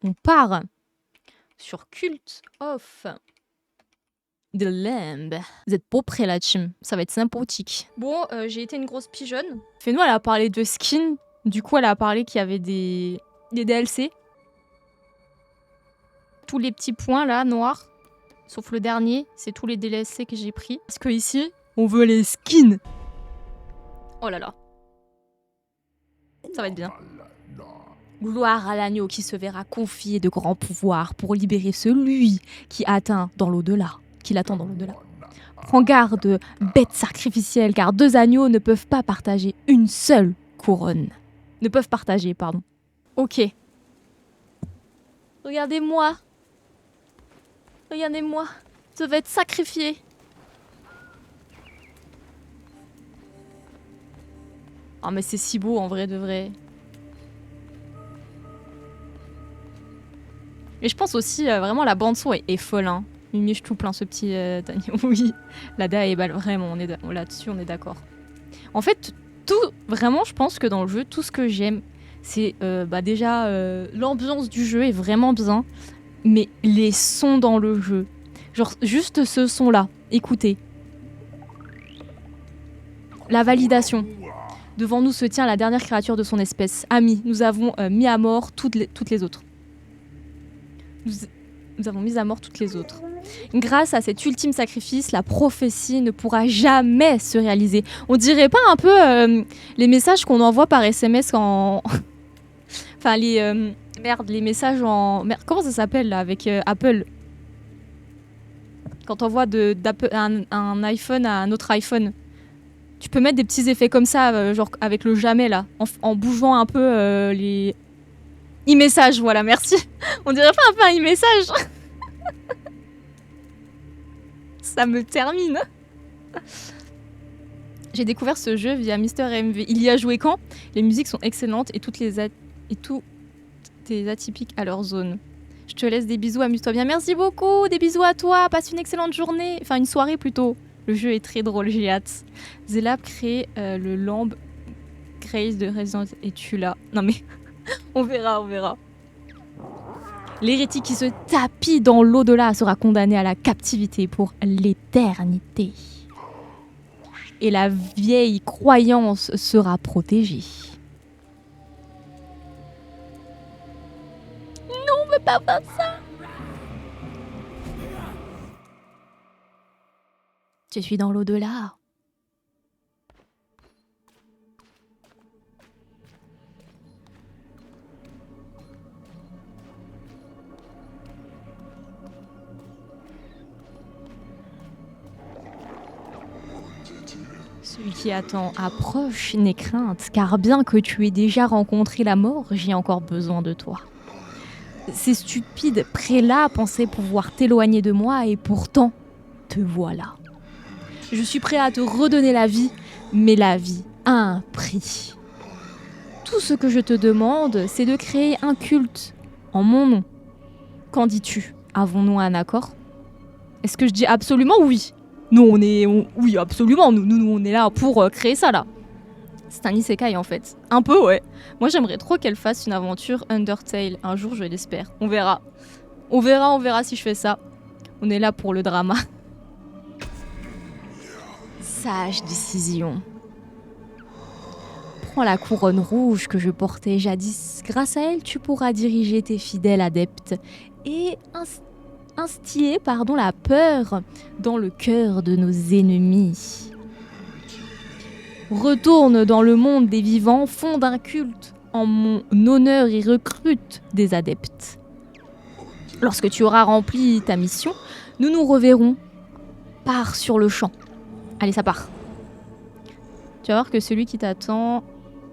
on part sur Cult of the Lamb. Vous êtes pas prêts là, team. Ça va être sympathique. Bon, j'ai été une grosse pigeonne. Fais-nous, elle a parlé de skin. Du coup, elle a parlé qu'il y avait des DLC. Tous les petits points là, noirs, sauf le dernier, c'est tous les DLC que j'ai pris. Parce que ici, on veut les skins. Oh là là. Ça va être bien. Gloire à l'agneau qui se verra confier de grands pouvoirs pour libérer celui qui atteint dans l'au-delà, qui l'attend dans l'au-delà. Prends garde, bête sacrificielle, car 2 agneaux ne peuvent pas partager une seule couronne. Ne peuvent partager, pardon. Ok. Regardez-moi. Regardez-moi. Je vais être sacrifié. Oh mais c'est si beau en vrai de vrai. Et je pense aussi, vraiment, la bande-son est folle. Hein. Il miche tout plein, ce petit Daniel. Oui, la DA est balle. Vraiment, là-dessus, on est d'accord. En fait, tout, vraiment, je pense que dans le jeu, tout ce que j'aime, c'est déjà l'ambiance du jeu est vraiment bien, mais les sons dans le jeu. Genre, juste ce son-là, écoutez. La validation. Devant nous se tient la dernière créature de son espèce. Amis, nous avons mis à mort toutes les autres. Nous avons mis à mort toutes les autres. Grâce à cet ultime sacrifice, la prophétie ne pourra jamais se réaliser. On dirait pas un peu les messages qu'on envoie par SMS en... enfin, les messages en... Merde, comment ça s'appelle là, avec Apple? Quand on envoie un iPhone à un autre iPhone. Tu peux mettre des petits effets comme ça, genre avec le jamais là, en bougeant un peu les... e-message, voilà, merci. On dirait pas un peu un e-message? Ça me termine. J'ai découvert ce jeu via Mister MV. Il y a joué quand? Les musiques sont excellentes et tout est atypique à leur zone. Je te laisse des bisous, amuse-toi bien. Merci beaucoup, des bisous à toi. Passe une excellente journée. Enfin, une soirée plutôt. Le jeu est très drôle, j'ai hâte. Zelab crée le Lamb Grace de Resident et tu là. Non mais, on verra. L'hérétique qui se tapit dans l'au-delà sera condamné à la captivité pour l'éternité. Et la vieille croyance sera protégée. Non, on veut pas faire ça. Je suis dans l'au-delà. Celui qui attend approche, n'aie crainte, car bien que tu aies déjà rencontré la mort, j'ai encore besoin de toi. Ces stupides prélats pensaient pouvoir t'éloigner de moi et pourtant, te voilà. Je suis prêt à te redonner la vie, mais la vie a un prix. Tout ce que je te demande, c'est de créer un culte en mon nom. Qu'en dis-tu? Avons-nous un accord? Est-ce que je dis absolument oui? Non, oui, absolument, nous, on est là pour créer ça, là. C'est un isekai, en fait. Un peu, ouais. Moi, j'aimerais trop qu'elle fasse une aventure Undertale. Un jour, je l'espère. On verra. On verra si je fais ça. On est là pour le drama. Sage décision. Prends la couronne rouge que je portais jadis. Grâce à elle, tu pourras diriger tes fidèles adeptes et instiller la peur dans le cœur de nos ennemis. Retourne dans le monde des vivants, fonde un culte en mon honneur et recrute des adeptes. Lorsque tu auras rempli ta mission, nous nous reverrons. Pars sur le champ. Allez, ça part. Tu vas voir que celui qui t'attend,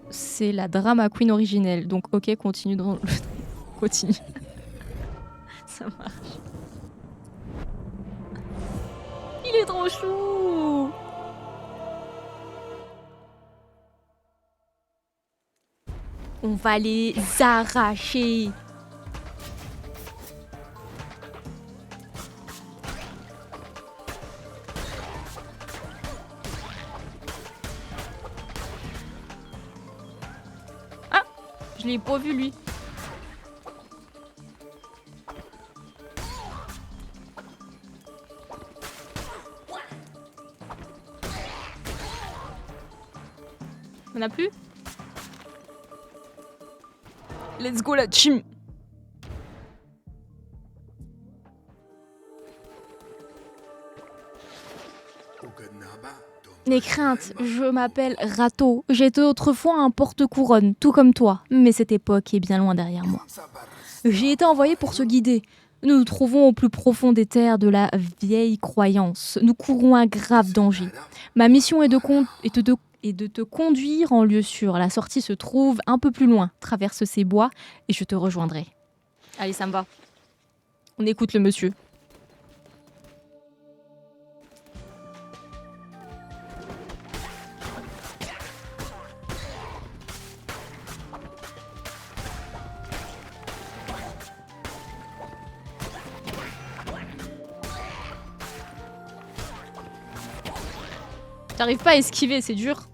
c'est la drama queen originelle. Donc, ok, continue. Continue. Ça marche. Il est trop chou. On va les arracher. Ah, je l'ai pas vu lui. On a plus? Let's go la team. N'aie crainte, je m'appelle Rato. J'étais autrefois un porte-couronne, tout comme toi, mais cette époque est bien loin derrière moi. J'ai été envoyé pour te guider. Nous nous trouvons au plus profond des terres de la vieille croyance. Nous courons un grave danger. Ma mission est de te conduire en lieu sûr. La sortie se trouve un peu plus loin. Traverse ces bois et je te rejoindrai. Allez, ça me va. On écoute le monsieur. J'arrive pas à esquiver, c'est dur.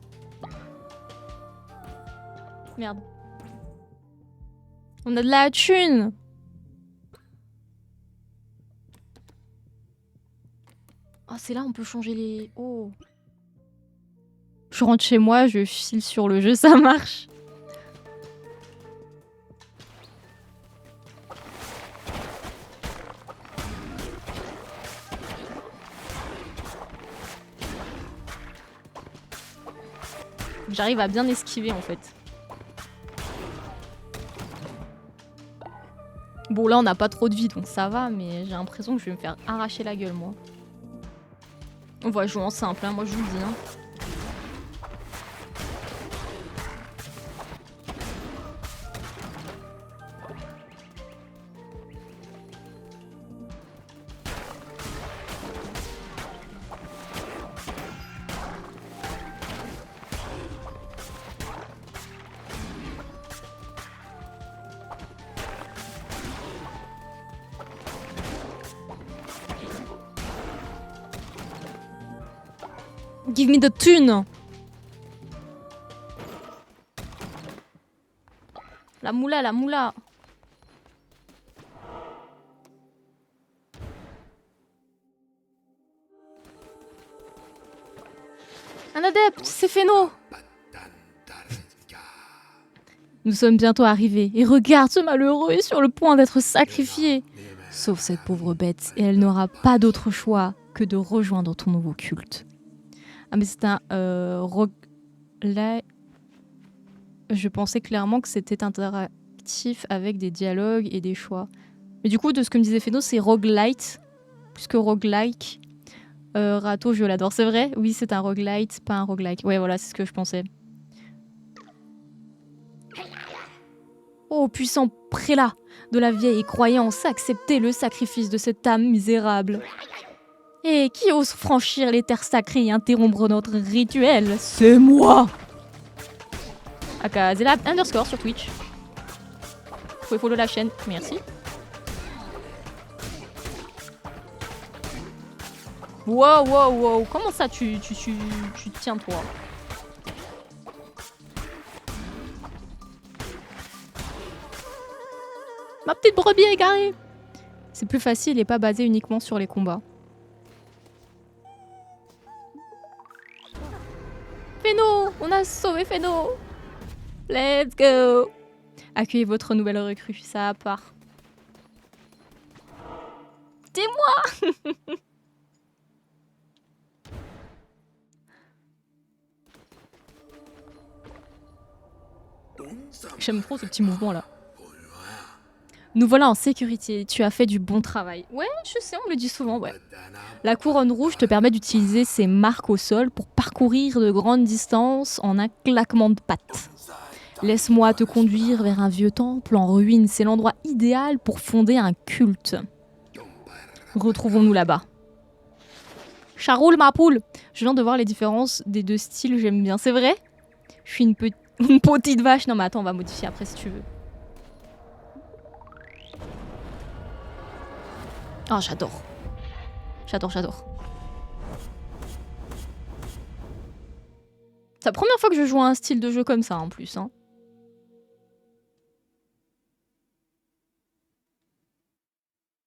Merde. On a de la thune. Ah, c'est là on peut changer les... Oh. Je rentre chez moi, je file sur le jeu, ça marche. J'arrive à bien esquiver en fait. Bon là on n'a pas trop de vie donc ça va, mais j'ai l'impression que je vais me faire arracher la gueule moi. On va jouer en simple, hein, moi je vous le dis. Hein. Give me the thune. La moula, la moula. Un adepte, c'est Phéno. Nous sommes bientôt arrivés. Et regarde, ce malheureux est sur le point d'être sacrifié. Sauf cette pauvre bête, et elle n'aura pas d'autre choix que de rejoindre ton nouveau culte. Ah mais c'est un roguelike. Je pensais clairement que c'était interactif avec des dialogues et des choix. Mais du coup, de ce que me disait Phéno, c'est roguelite plus que roguelike. Rato, je l'adore. C'est vrai? Oui, c'est un roguelite, pas un roguelike. Ouais, voilà, c'est ce que je pensais. Oh, puissant prélat de la vieille croyance, acceptez le sacrifice de cette âme misérable. Et qui ose franchir les terres sacrées et interrompre notre rituel? C'est moi! Akazela underscore sur Twitch. Vous pouvez follow la chaîne, merci. Wow, wow, wow, comment ça tu tiens toi? Ma petite brebis égarée! C'est plus facile et pas basé uniquement sur les combats. Phéno! On a sauvé Phéno! Let's go! Accueillez votre nouvelle recrue, ça part. C'est moi! J'aime trop ce petit mouvement là. Nous voilà en sécurité, tu as fait du bon travail. Ouais, je sais, on me le dit souvent, ouais. La couronne rouge te permet d'utiliser ses marques au sol pour parcourir de grandes distances en un claquement de pattes. Laisse-moi te conduire vers un vieux temple en ruine, c'est l'endroit idéal pour fonder un culte. Retrouvons-nous là-bas. Charoul ma poule! Je viens de voir les différences des deux styles, j'aime bien, c'est vrai? Je suis une petite vache. Non mais attends, on va modifier après si tu veux. Oh, j'adore. J'adore, j'adore. C'est la première fois que je joue à un style de jeu comme ça en plus. Hein.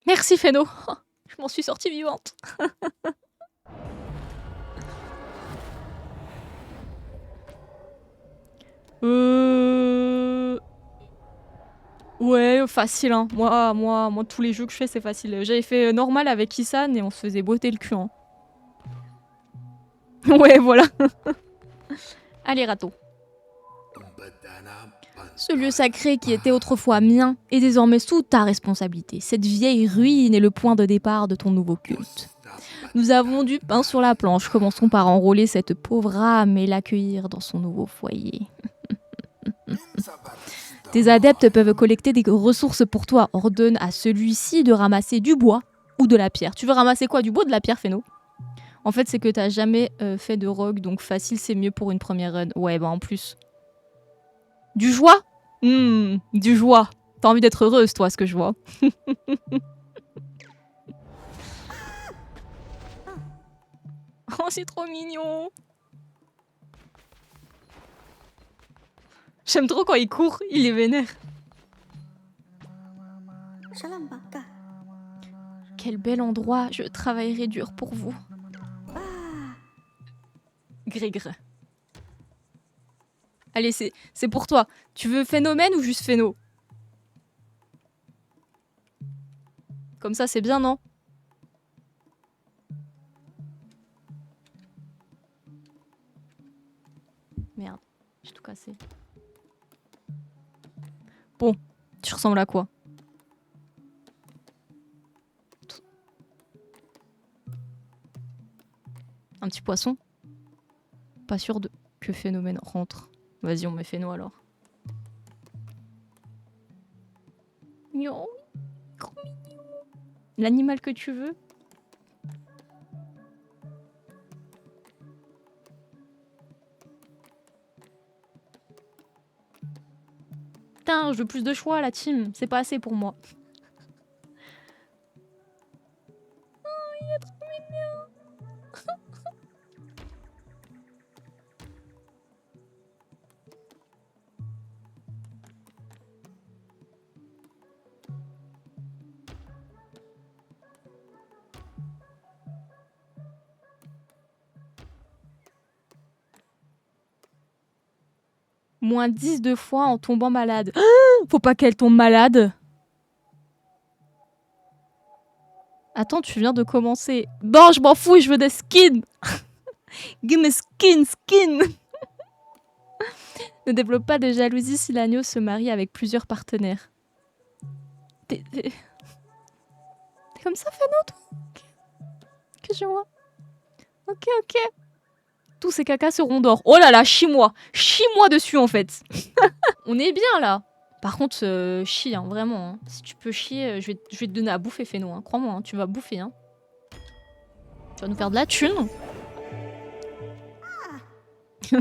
Merci Phéno. Je m'en suis sortie vivante. Ouais, facile, hein. Moi, tous les jeux que je fais, c'est facile. J'avais fait normal avec Kisan et on se faisait botter le cul, hein. Ouais, voilà. Allez, râteau. Ce lieu sacré qui était autrefois mien est désormais sous ta responsabilité. Cette vieille ruine est le point de départ de ton nouveau culte. Nous avons du pain sur la planche. Commençons par enrôler cette pauvre âme et l'accueillir dans son nouveau foyer. Tes adeptes peuvent collecter des ressources pour toi. Ordonne à celui-ci de ramasser du bois ou de la pierre. Tu veux ramasser quoi? Du bois ou de la pierre, Phéno? En fait, c'est que t'as jamais fait de rogue, donc facile, c'est mieux pour une première run. Ouais, bah en plus. Du joie? Du joie. T'as envie d'être heureuse, toi, ce que je vois. Oh, c'est trop mignon. J'aime trop quand il court, il est vénère. Quel bel endroit, je travaillerai dur pour vous. Grégre. Allez, c'est pour toi. Tu veux phénomène ou juste phéno? Comme ça, c'est bien, non? Merde, j'ai tout cassé. Bon, tu ressembles à quoi? Un petit poisson? Pas sûr que phénomène rentre. Vas-y, on met phéno alors. Mignon. Trop mignon. L'animal que tu veux. Putain, je veux plus de choix, la team. C'est pas assez pour moi. Oh, il est trop mignon. Moins 10 de fois en tombant malade. Faut pas qu'elle tombe malade. Attends, tu viens de commencer. Non, je m'en fous, je veux des skins. Give me skin. Ne développe pas de jalousie si l'agneau se marie avec plusieurs partenaires. T'es comme ça, Feno, toi? Que je vois. Ok. Tous ces cacas seront d'or. Oh là là, chie-moi. Chie-moi dessus, en fait. On est bien, là. Par contre, chie, hein, vraiment. Hein. Si tu peux chier, je vais te donner à bouffer, Feno. Hein. Crois-moi, hein, tu vas bouffer. Hein. Tu vas nous faire de la thune. Je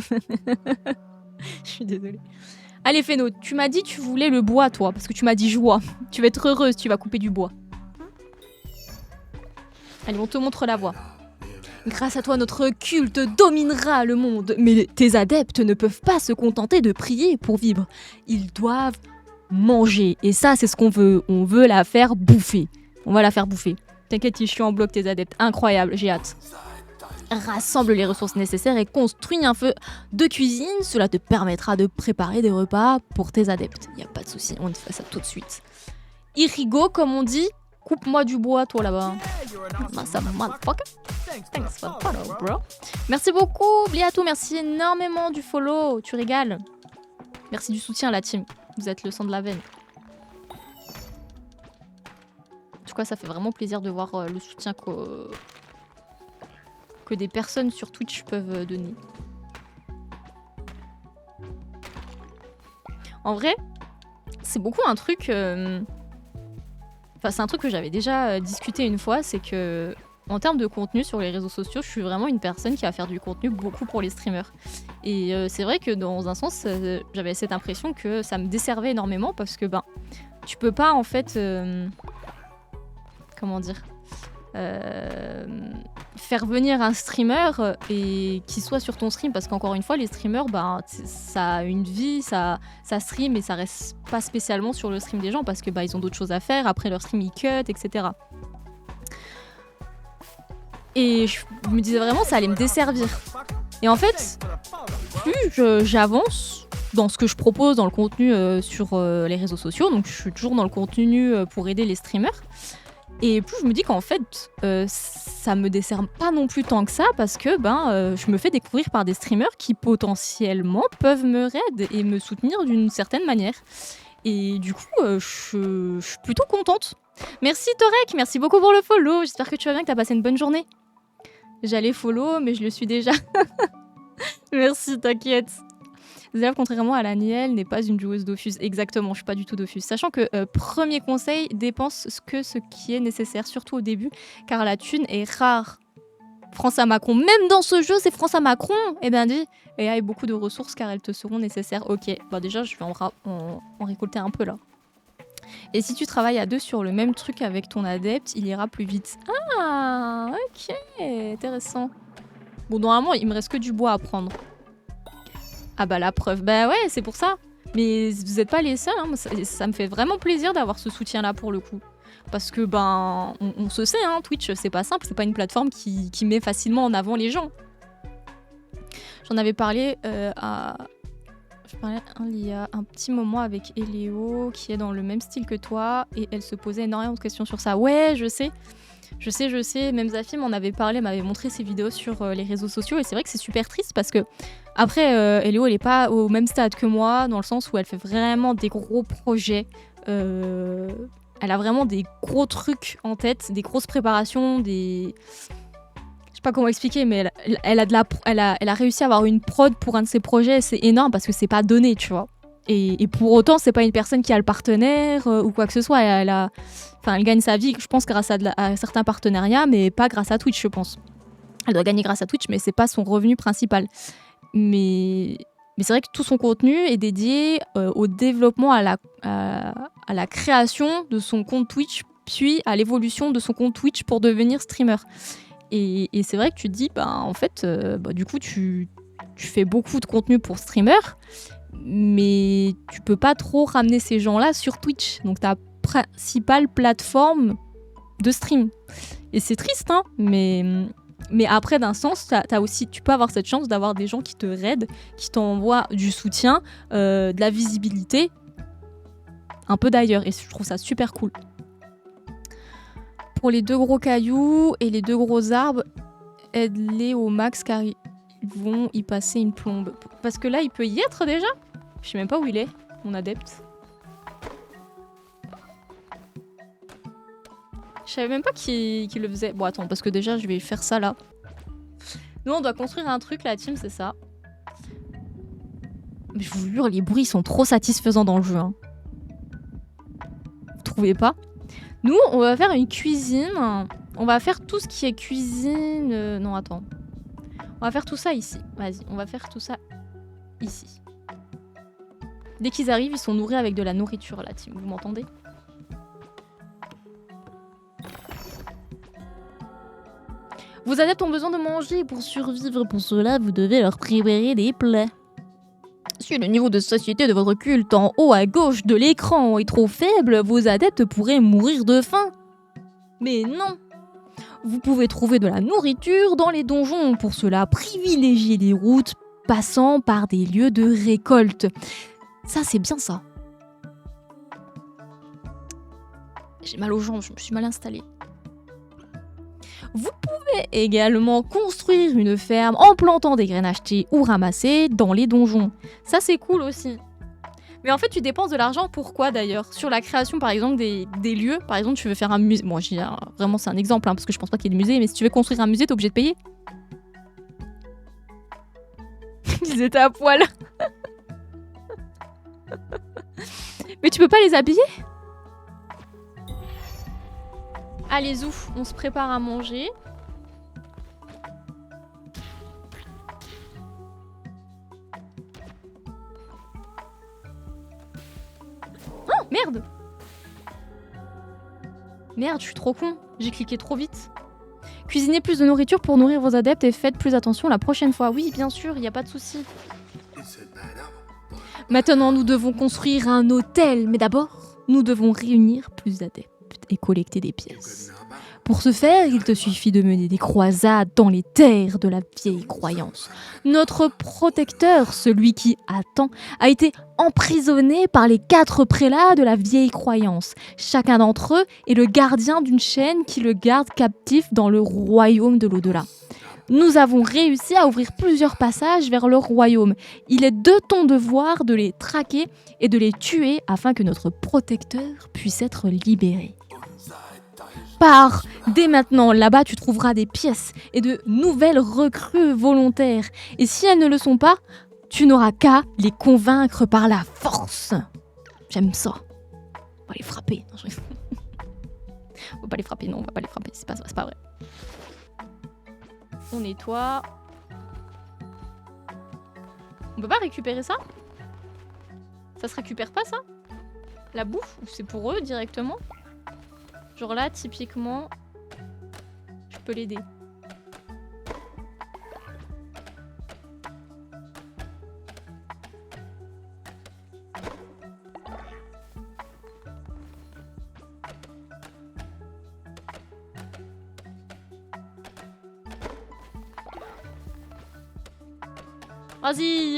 suis désolée. Allez, Feno, tu m'as dit que tu voulais le bois, toi. Parce que tu m'as dit joie. Tu vas être heureuse, tu vas couper du bois. Allez, on te montre la voie. Grâce à toi, notre culte dominera le monde. Mais tes adeptes ne peuvent pas se contenter de prier pour vivre. Ils doivent manger. Et ça, c'est ce qu'on veut. On veut la faire bouffer. On va la faire bouffer. T'inquiète, je suis en bloc, tes adeptes. Incroyable, j'ai hâte. Rassemble les ressources nécessaires et construis un feu de cuisine. Cela te permettra de préparer des repas pour tes adeptes. Il n'y a pas de souci, on te fait ça tout de suite. Irigo, comme on dit. Coupe-moi du bois, toi, là-bas. Thanks for the follow, bro. Merci beaucoup, Bliatou. Merci énormément du follow. Tu régales. Merci du soutien, la team. Vous êtes le sang de la veine. En tout cas, ça fait vraiment plaisir de voir le soutien que des personnes sur Twitch peuvent donner. En vrai, c'est beaucoup un truc... Enfin, c'est un truc que j'avais déjà discuté une fois, c'est que en termes de contenu sur les réseaux sociaux, je suis vraiment une personne qui va faire du contenu beaucoup pour les streamers. Et c'est vrai que dans un sens, j'avais cette impression que ça me desservait énormément parce que ben, tu peux pas en fait... comment dire faire venir un streamer et qu'il soit sur ton stream, parce qu'encore une fois les streamers ça a une vie, ça stream et ça reste pas spécialement sur le stream des gens parce que ils ont d'autres choses à faire, après leur stream ils cut, etc. Et je me disais vraiment ça allait me desservir. Et en fait plus j'avance, dans ce que je propose, dans le contenu sur les réseaux sociaux. Donc je suis toujours dans le contenu pour aider les streamers. Et plus je me dis qu'en fait, ça me dessert pas non plus tant que ça parce que je me fais découvrir par des streamers qui potentiellement peuvent me raid et me soutenir d'une certaine manière. Et du coup, je suis plutôt contente. Merci Torek, merci beaucoup pour le follow. J'espère que tu vas bien, que tu as passé une bonne journée. J'allais follow, mais je le suis déjà. Merci, t'inquiète. Zéaf, contrairement à la Niel, n'est pas une joueuse Dofus. Exactement, je suis pas du tout Dofus. Sachant que, premier conseil, dépense ce qui est nécessaire, surtout au début, car la thune est rare. France à Macron, même dans ce jeu, c'est France à Macron. Eh ben dit, et aille beaucoup de ressources car elles te seront nécessaires. Ok, déjà, je vais en récolter un peu là. Et si tu travailles à deux sur le même truc avec ton adepte, il ira plus vite. Ah, ok, intéressant. Bon, normalement, il me reste que du bois à prendre. Ah bah la preuve, bah ouais, c'est pour ça. Mais vous n'êtes pas les seuls, hein. Ça me fait vraiment plaisir d'avoir ce soutien-là pour le coup. Parce que on se sait, hein, Twitch, c'est pas simple, c'est pas une plateforme qui met facilement en avant les gens. J'en avais parlé il y a un petit moment avec Eléo, qui est dans le même style que toi, et elle se posait énormément de questions sur ça. Ouais, je sais. Même Zafi m'en avait parlé, m'avait montré ses vidéos sur les réseaux sociaux, et c'est vrai que c'est super triste parce que, après, Eléo, elle est pas au même stade que moi, dans le sens où elle fait vraiment des gros projets. Elle a vraiment des gros trucs en tête, des grosses préparations, des... Je sais pas comment expliquer, mais elle a réussi à avoir une prod pour un de ses projets, c'est énorme parce que c'est pas donné, tu vois. Et pour autant, c'est pas une personne qui a le partenaire ou quoi que ce soit. Elle gagne sa vie, je pense, grâce à certains partenariats, mais pas grâce à Twitch, je pense. Elle doit gagner grâce à Twitch, mais c'est pas son revenu principal. Mais c'est vrai que tout son contenu est dédié au développement, à la création de son compte Twitch, puis à l'évolution de son compte Twitch pour devenir streamer. Et c'est vrai que tu te dis, en fait, du coup, tu fais beaucoup de contenu pour streamer, mais tu peux pas trop ramener ces gens-là sur Twitch. Donc ta principale plateforme de stream. Et c'est triste, hein, mais après, d'un sens, tu peux avoir cette chance d'avoir des gens qui te raident, qui t'envoient du soutien, de la visibilité, un peu d'ailleurs. Et je trouve ça super cool. Pour les 2 gros cailloux et les 2 gros arbres, aide-les au max car ils vont y passer une plombe. Parce que là, il peut y être déjà. Je sais même pas où il est, mon adepte. Je savais même pas qui le faisait. Bon, attends, parce que déjà, je vais faire ça là. Nous, on doit construire un truc, la team, c'est ça. Mais je vous jure, les bruits sont trop satisfaisants dans le jeu. Hein. Vous trouvez pas ? Nous, on va faire une cuisine. On va faire tout ce qui est cuisine... Non, attends. On va faire tout ça ici. Vas-y, on va faire tout ça ici. Dès qu'ils arrivent, ils sont nourris avec de la nourriture, la team. Vous m'entendez ? Vos adeptes ont besoin de manger pour survivre. Pour cela, vous devez leur préparer des plats. Si le niveau de société de votre culte en haut à gauche de l'écran est trop faible, vos adeptes pourraient mourir de faim. Mais non. Vous pouvez trouver de la nourriture dans les donjons. Pour cela, privilégiez les routes passant par des lieux de récolte. Ça, c'est bien ça. J'ai mal aux jambes, je me suis mal installée. Vous pouvez également construire une ferme en plantant des graines achetées ou ramassées dans les donjons. Ça, c'est cool aussi. Mais en fait, tu dépenses de l'argent pourquoi d'ailleurs ? Sur la création, par exemple, des lieux. Par exemple, tu veux faire un musée. Bon, vraiment, c'est un exemple, hein, parce que je pense pas qu'il y ait des musées. Mais si tu veux construire un musée, t'es obligé de payer. Ils étaient à poil. Mais tu peux pas les habiller ? Allez, zouf, on se prépare à manger. Oh, merde! Merde, je suis trop con. J'ai cliqué trop vite. Cuisinez plus de nourriture pour nourrir vos adeptes et faites plus attention la prochaine fois. Oui, bien sûr, il n'y a pas de souci. Maintenant, nous devons construire un hôtel. Mais d'abord, nous devons réunir plus d'adeptes. et collecter des pièces. Pour ce faire, il te suffit de mener des croisades dans les terres de la vieille croyance. Notre protecteur, celui qui attend, a été emprisonné par les 4 prélats de la vieille croyance. Chacun d'entre eux est le gardien d'une chaîne qui le garde captif dans le royaume de l'au-delà. Nous avons réussi à ouvrir plusieurs passages vers leur royaume. Il est de ton devoir de les traquer et de les tuer afin que notre protecteur puisse être libéré. Pars dès maintenant, là-bas tu trouveras des pièces et de nouvelles recrues volontaires. Et si elles ne le sont pas, tu n'auras qu'à les convaincre par la force. J'aime ça. On va les frapper. Non, on va pas les frapper, non, on va pas les frapper, c'est pas vrai. On nettoie. On peut pas récupérer ça? Ça se récupère pas ça? La bouffe? Ou c'est pour eux directement? Genre là, typiquement, je peux l'aider.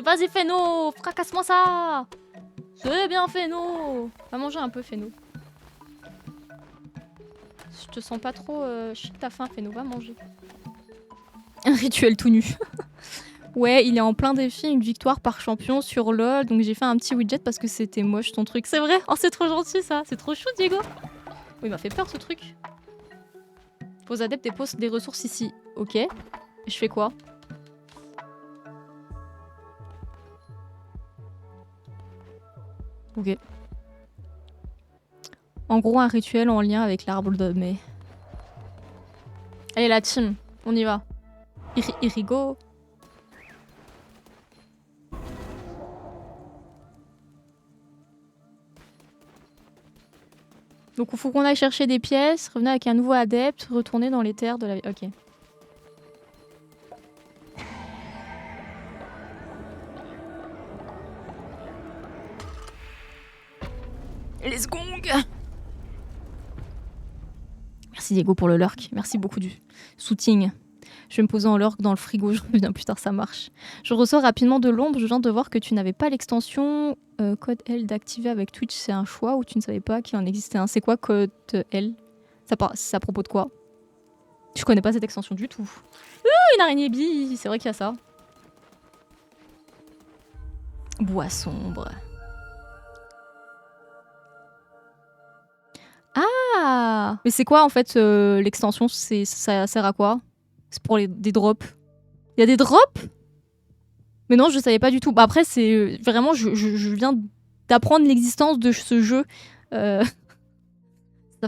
Vas-y, Feno, fracasse-moi ça. C'est bien, Feno. Va manger un peu, Feno. Je te sens pas trop... t'as faim, Feno, va manger. Un rituel tout nu. Ouais, il est en plein défi, une victoire par champion sur LoL. Donc j'ai fait un petit widget parce que c'était moche ton truc. C'est vrai? Oh, c'est trop gentil ça. C'est trop chou, Diego. Oh, il m'a fait peur ce truc. Vos adeptes déposent des ressources ici. Ok. Et je fais quoi? Ok. En gros, un rituel en lien avec l'arbre de mai. Allez, la team, on y va. Irigo. Donc il faut qu'on aille chercher des pièces, revenir avec un nouveau adepte, retourner dans les terres de la... Ok. Les gongs. Merci Diego pour le lurk. Merci beaucoup du soutien. Je vais me poser en lurk dans le frigo, je reviens plus tard, ça marche. Je ressors rapidement de l'ombre, je viens de voir que tu n'avais pas l'extension code L d'activer avec Twitch, c'est un choix ou tu ne savais pas qu'il en existait un. C'est quoi code L? C'est à propos de quoi? Je connais pas cette extension du tout. Une araignée bille, c'est vrai qu'il y a ça. Bois sombre. Ah! Mais c'est quoi en fait l'extension? Ça sert à quoi? C'est pour des drops. Il y a des drops? Mais non, je savais pas du tout. Bah après, c'est vraiment, je viens d'apprendre l'existence de ce jeu. Ça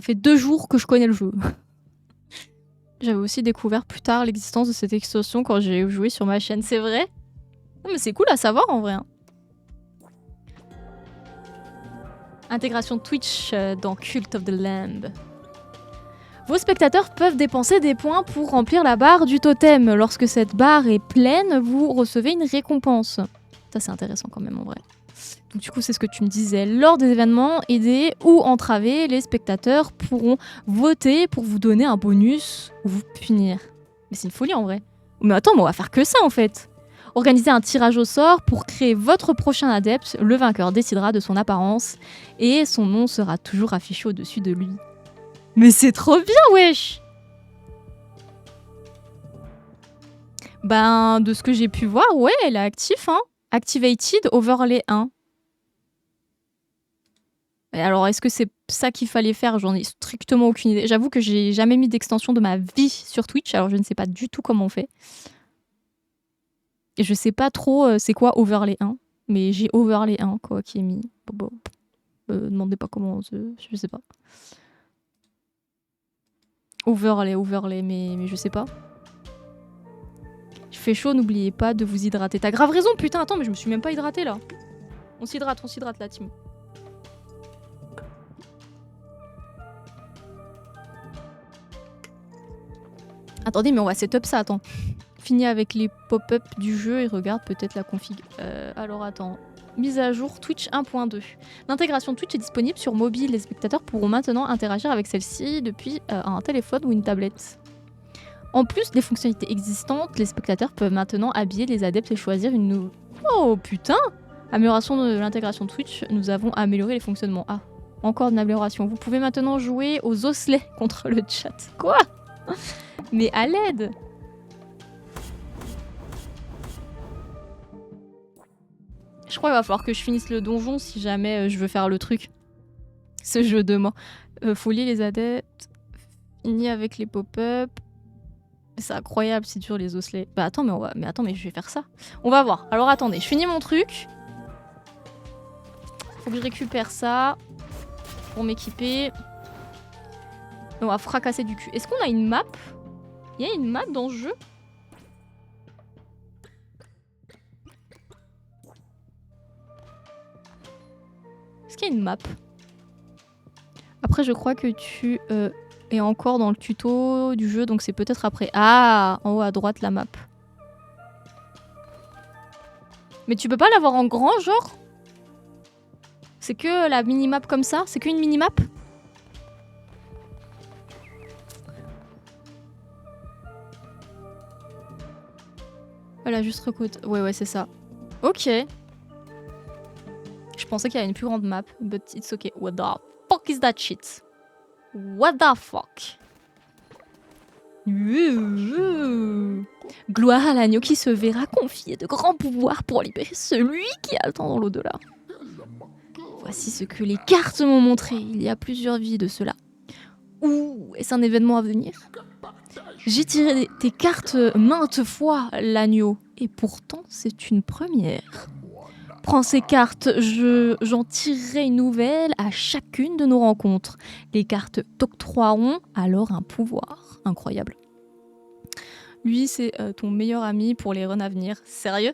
fait 2 jours que je connais le jeu. J'avais aussi découvert plus tard l'existence de cette extension quand j'ai joué sur ma chaîne. C'est vrai? Non, mais c'est cool à savoir en vrai. Hein. Intégration Twitch dans Cult of the Lamb. Vos spectateurs peuvent dépenser des points pour remplir la barre du totem. Lorsque cette barre est pleine, vous recevez une récompense. Ça, c'est intéressant quand même en vrai. Donc du coup, c'est ce que tu me disais. Lors des événements, aider ou entraver, les spectateurs pourront voter pour vous donner un bonus ou vous punir. Mais c'est une folie en vrai. Mais attends, mais on va faire que ça en fait. Organisez un tirage au sort pour créer votre prochain adepte. Le vainqueur décidera de son apparence et son nom sera toujours affiché au-dessus de lui. Mais c'est trop bien, wesh! Ben, de ce que j'ai pu voir, ouais, elle est active, hein. Activated Overlay 1. Et alors, est-ce que c'est ça qu'il fallait faire? J'en ai strictement aucune idée. J'avoue que j'ai jamais mis d'extension de ma vie sur Twitch, alors je ne sais pas du tout comment on fait. Et je sais pas trop c'est quoi Overlay 1, mais j'ai Overlay 1, quoi, qui est mis. Bon. Demandez pas comment, je sais pas. Overlay, mais je sais pas. Il fait chaud, n'oubliez pas de vous hydrater. T'as grave raison, putain, attends, mais je me suis même pas hydratée là. On s'hydrate la team. Attendez, mais on va setup ça, attends. Fini avec les pop-up du jeu et regarde peut-être la config. Alors attends. Mise à jour Twitch 1.2. L'intégration Twitch est disponible sur mobile. Les spectateurs pourront maintenant interagir avec celle-ci depuis un téléphone ou une tablette. En plus des fonctionnalités existantes, les spectateurs peuvent maintenant habiller les adeptes et choisir une nouvelle... Oh putain! Amélioration de l'intégration Twitch, nous avons amélioré les fonctionnements. Ah, encore une amélioration. Vous pouvez maintenant jouer aux osselets contre le chat. Quoi? Mais à l'aide! Je crois qu'il va falloir que je finisse le donjon si jamais je veux faire le truc. Ce jeu de mort. Faut lier les adeptes. Fini avec les pop-up. C'est incroyable, c'est dur les osselets. Bah attends, mais je vais faire ça. On va voir. Alors attendez, je finis mon truc. Faut que je récupère ça pour m'équiper. On va fracasser du cul. Est-ce qu'on a une map? Il y a une map dans ce jeu? Est-ce qu'il y a une map? Après, je crois que tu es encore dans le tuto du jeu, donc c'est peut-être après. Ah, en haut à droite, la map. Mais tu peux pas l'avoir en grand, genre? C'est que la mini-map comme ça? C'est qu'une mini-map? Voilà, juste recoute. Ouais, c'est ça. Ok. Je pensais qu'il y avait une plus grande map, but it's okay. What the fuck is that shit? What the fuck? Gloire à l'agneau qui se verra confier de grands pouvoirs pour libérer celui qui attend dans l'au-delà. Voici ce que les cartes m'ont montré. Il y a plusieurs vies de cela. Ouh, est-ce un événement à venir? J'ai tiré tes cartes maintes fois, l'agneau. Et pourtant, c'est une première. Prends ces cartes, j'en tirerai une nouvelle à chacune de nos rencontres. Les cartes t'octroieront alors un pouvoir. Incroyable. Lui, c'est ton meilleur ami pour les runs à venir. Sérieux?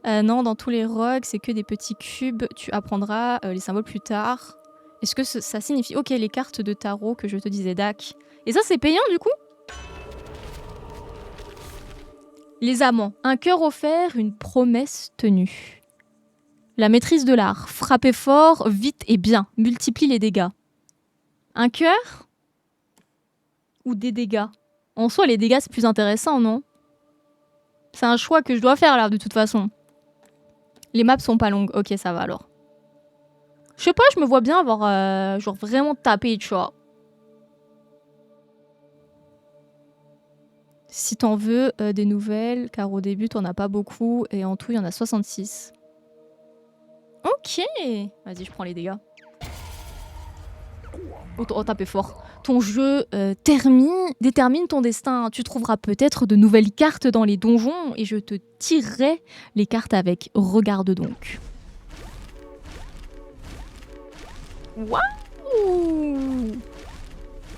Non, dans tous les rogues, c'est que des petits cubes. Tu apprendras les symboles plus tard. Est-ce que ça signifie... Ok, les cartes de tarot que je te disais, Dak. Et ça, c'est payant, du coup? Les amants. Un cœur offert, une promesse tenue. La maîtrise de l'art. Frapper fort, vite et bien. Multiplie les dégâts. Un cœur? Ou des dégâts? En soi, les dégâts, c'est plus intéressant, non? C'est un choix que je dois faire, là, de toute façon. Les maps sont pas longues. Ok, ça va, alors. Je sais pas, je me vois bien avoir, genre, vraiment tapé, tu vois. Si t'en veux des nouvelles, car au début, t'en as pas beaucoup, et en tout, il y en a 66. Ok. Vas-y, je prends les dégâts. Oh, taper fort. Ton jeu détermine ton destin. Tu trouveras peut-être de nouvelles cartes dans les donjons et je te tirerai les cartes avec. Regarde donc. Waouh!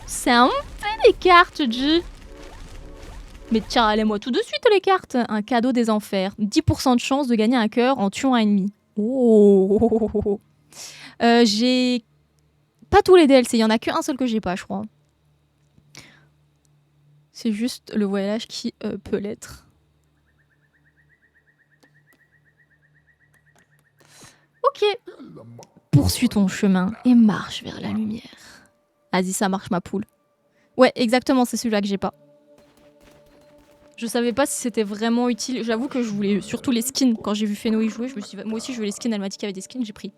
C'est un peu des cartes, G. Mais tiens, allez-moi tout de suite les cartes. Un cadeau des enfers. 10% de chance de gagner un cœur en tuant un ennemi. Oh. J'ai pas tous les DLC, il y en a qu'un seul que j'ai pas, je crois. C'est juste le voyage qui peut l'être. Ok. Poursuis ton chemin et marche vers la lumière. Vas-y, ça marche ma poule. Ouais, exactement, c'est celui-là que j'ai pas. Je savais pas si c'était vraiment utile. J'avoue que je voulais surtout les skins. Quand j'ai vu Fenoï jouer, je me suis dit, moi aussi je veux les skins. Elle m'a dit qu'il y avait des skins, j'ai pris.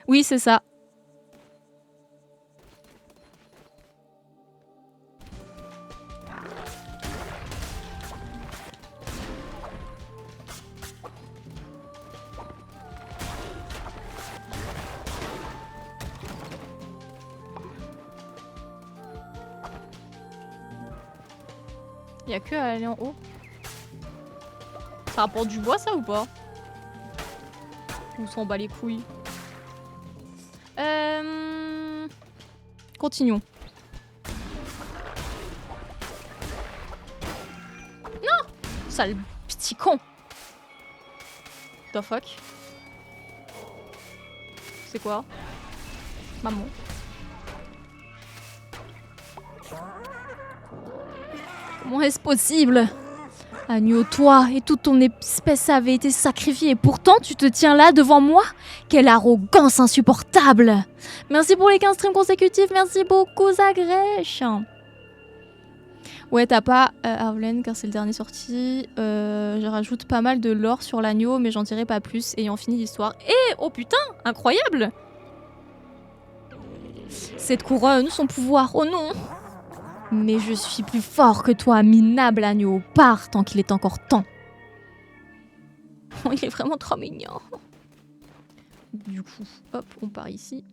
Oui, c'est ça. Il y a que à aller en haut. Ça rapporte du bois, ça, ou pas? On s'en bat les couilles. Continuons. Non! Sale petit con! The fuck? C'est quoi? Maman. Comment est-ce possible? Agneau, toi et toute ton espèce avait été sacrifiée. Et pourtant, tu te tiens là devant moi? Quelle arrogance insupportable! Merci pour les 15 streams consécutifs. Merci beaucoup, Zagrèche. Ouais, t'as pas Arlen, car c'est le dernier sorti. Je rajoute pas mal de lore sur l'agneau, mais j'en dirai pas plus, ayant fini l'histoire. Et oh putain, incroyable! Cette couronne, son pouvoir, oh non! Mais je suis plus fort que toi, minable agneau. Pars tant qu'il est encore temps. Oh, il est vraiment trop mignon. Du coup, hop, on part ici.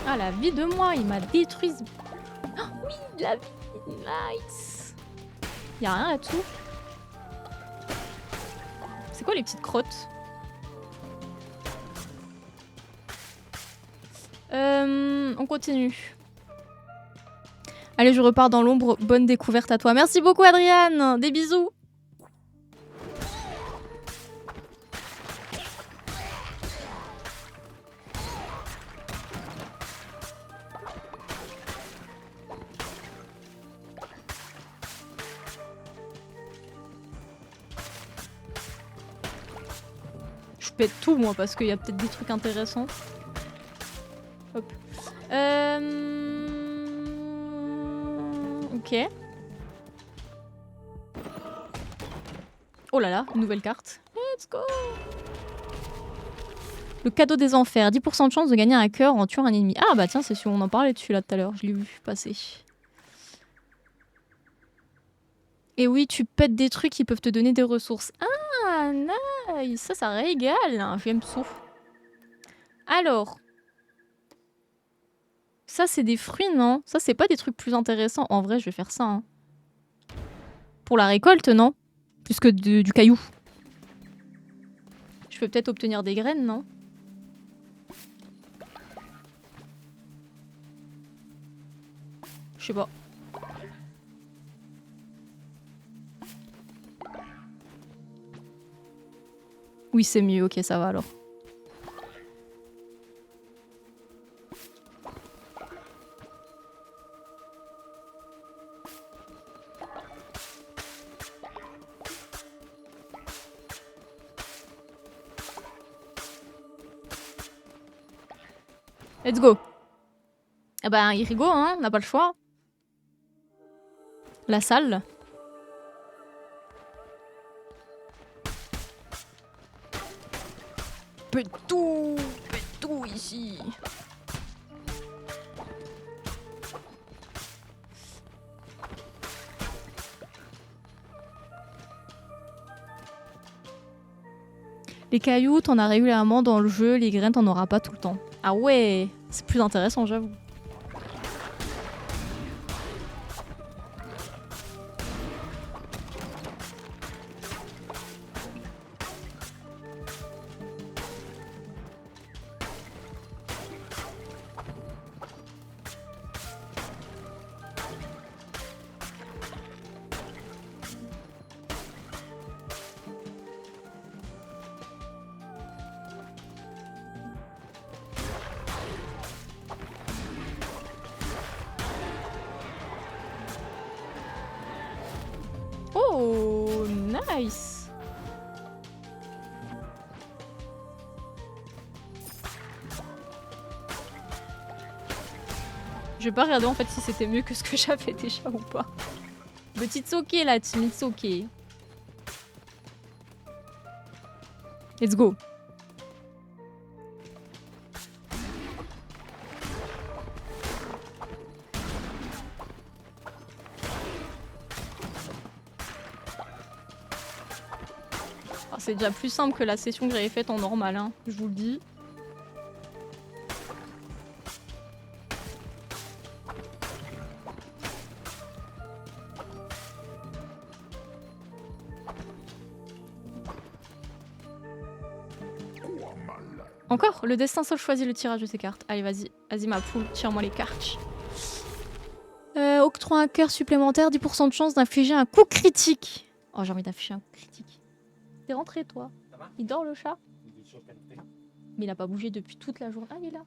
Ah, la vie de moi, il m'a détruit. Oh, oui, la vie, nice. Y'a rien là-dessous. C'est quoi les petites crottes? On continue. Allez, je repars dans l'ombre. Bonne découverte à toi. Merci beaucoup, Adriane. Des bisous. Je pète tout, moi, parce qu'il y a peut-être des trucs intéressants. Hop. Ok. Oh là là, une nouvelle carte. Let's go. Le cadeau des enfers. 10% de chance de gagner un cœur en tuant un ennemi. Ah bah tiens, c'est sûr, on en parlait dessus là tout à l'heure. Je l'ai vu passer. Et oui, tu pètes des trucs qui peuvent te donner des ressources. Ah, nice. Ça régale. J'aime ça. Alors. Ça, c'est des fruits, non? Ça, c'est pas des trucs plus intéressants. En vrai, je vais faire ça. Hein. Pour la récolte, non? Plus que du caillou. Je peux peut-être obtenir des graines, non? Je sais pas. Oui, c'est mieux. Ok, ça va alors. Let's go. Ah bah, Irigo, hein, on n'a pas le choix. La salle. Pète tout ici. Les cailloux, t'en as régulièrement dans le jeu, les graines, t'en auras pas tout le temps. Ah ouais, c'est plus intéressant, j'avoue. Oh, nice. Je vais pas regarder en fait si c'était mieux que ce que j'avais déjà ou pas. Petite soke là, timide soke. Let's go. C'est déjà plus simple que la session que j'avais faite en normal, hein, je vous le dis. Encore, le destin seul choisit le tirage de ces cartes. Allez, vas-y ma poule, tire-moi les cartes. Octroie un cœur supplémentaire, 10% de chance d'infliger un coup critique. Oh, j'ai envie d'infliger un coup critique. T'es rentré, toi? Il dort le chat? Mais il a pas bougé depuis toute la journée. Ah, il est là.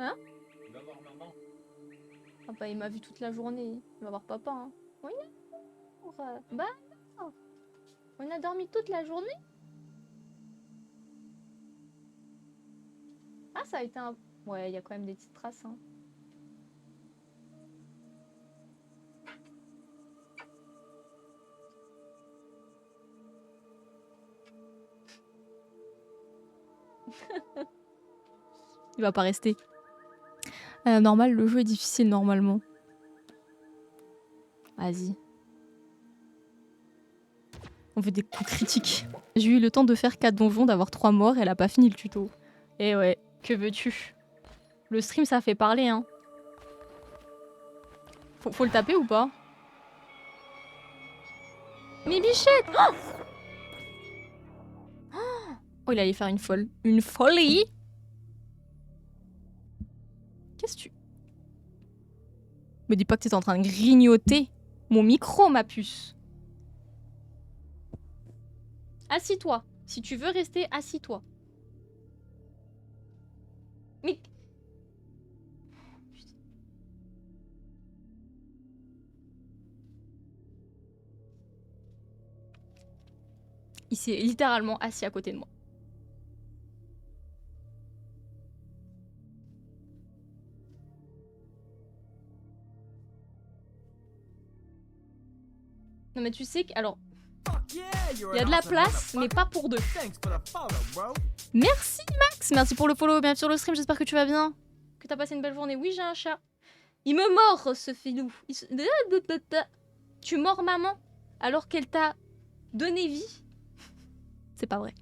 Hein? Ah bah, il m'a vu toute la journée. Il va voir papa. Hein. Oui, bah, on a dormi toute la journée. Ah, ça a été un... Ouais, il y a quand même des petites traces. Hein. Il va pas rester. Normal, le jeu est difficile normalement. Vas-y. On fait des coups critiques. J'ai eu le temps de faire 4 donjons, d'avoir 3 morts, et elle a pas fini le tuto. Et ouais, que veux-tu? Le stream, ça fait parler, hein. Faut le taper ou pas? Mais bichette! Oh, il allait faire une folle. Une folie! Qu'est-ce que tu... Me dis pas que t'es en train de grignoter mon micro, ma puce. Assis-toi. Si tu veux rester, assis-toi. Mais... Il s'est littéralement assis à côté de moi. Non mais tu sais que... Alors... Il y a de la place, mais pas pour deux. Merci Max, merci pour le follow, bienvenue sur le stream, j'espère que tu vas bien. Que t'as passé une belle journée. Oui, j'ai un chat. Il me mord, ce filou. Tu mords maman alors qu'elle t'a donné vie? C'est pas vrai.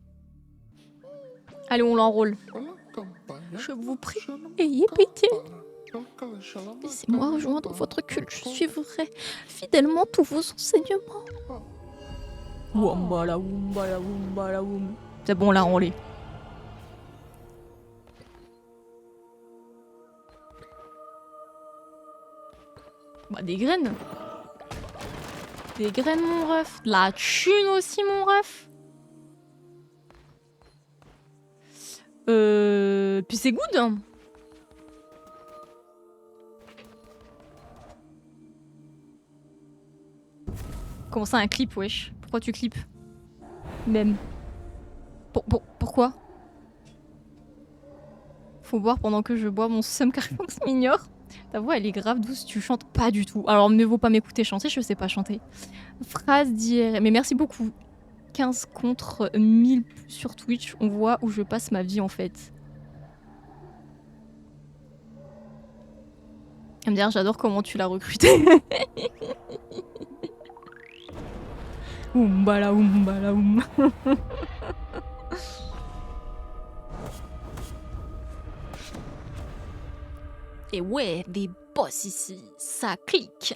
Allez, on l'enrôle. Je vous prie, ayez pitié. Laissez-moi rejoindre votre culte, je suivrai fidèlement tous vos enseignements. Wambala, wambala, wambala, wum. C'est bon, on l'a enrôlé. Bah, des graines. Des graines, mon ref. De la thune aussi, mon ref. Puis c'est good. Hein. Comment ça, un clip, wesh? Pourquoi tu clips? Même. Pourquoi? Faut boire pendant que je bois mon seum Carfax m'ignore. Ta voix, elle est grave douce, tu chantes pas du tout. Alors, ne vaut pas m'écouter chanter, je sais pas chanter. Phrase d'hier. Mais merci beaucoup. 15 contre 1000 sur Twitch. On voit où je passe ma vie, en fait. Elle me dit, j'adore comment tu l'as recruté. Oumbala, oumbala, oum. Et ouais, des boss ici, ça clique.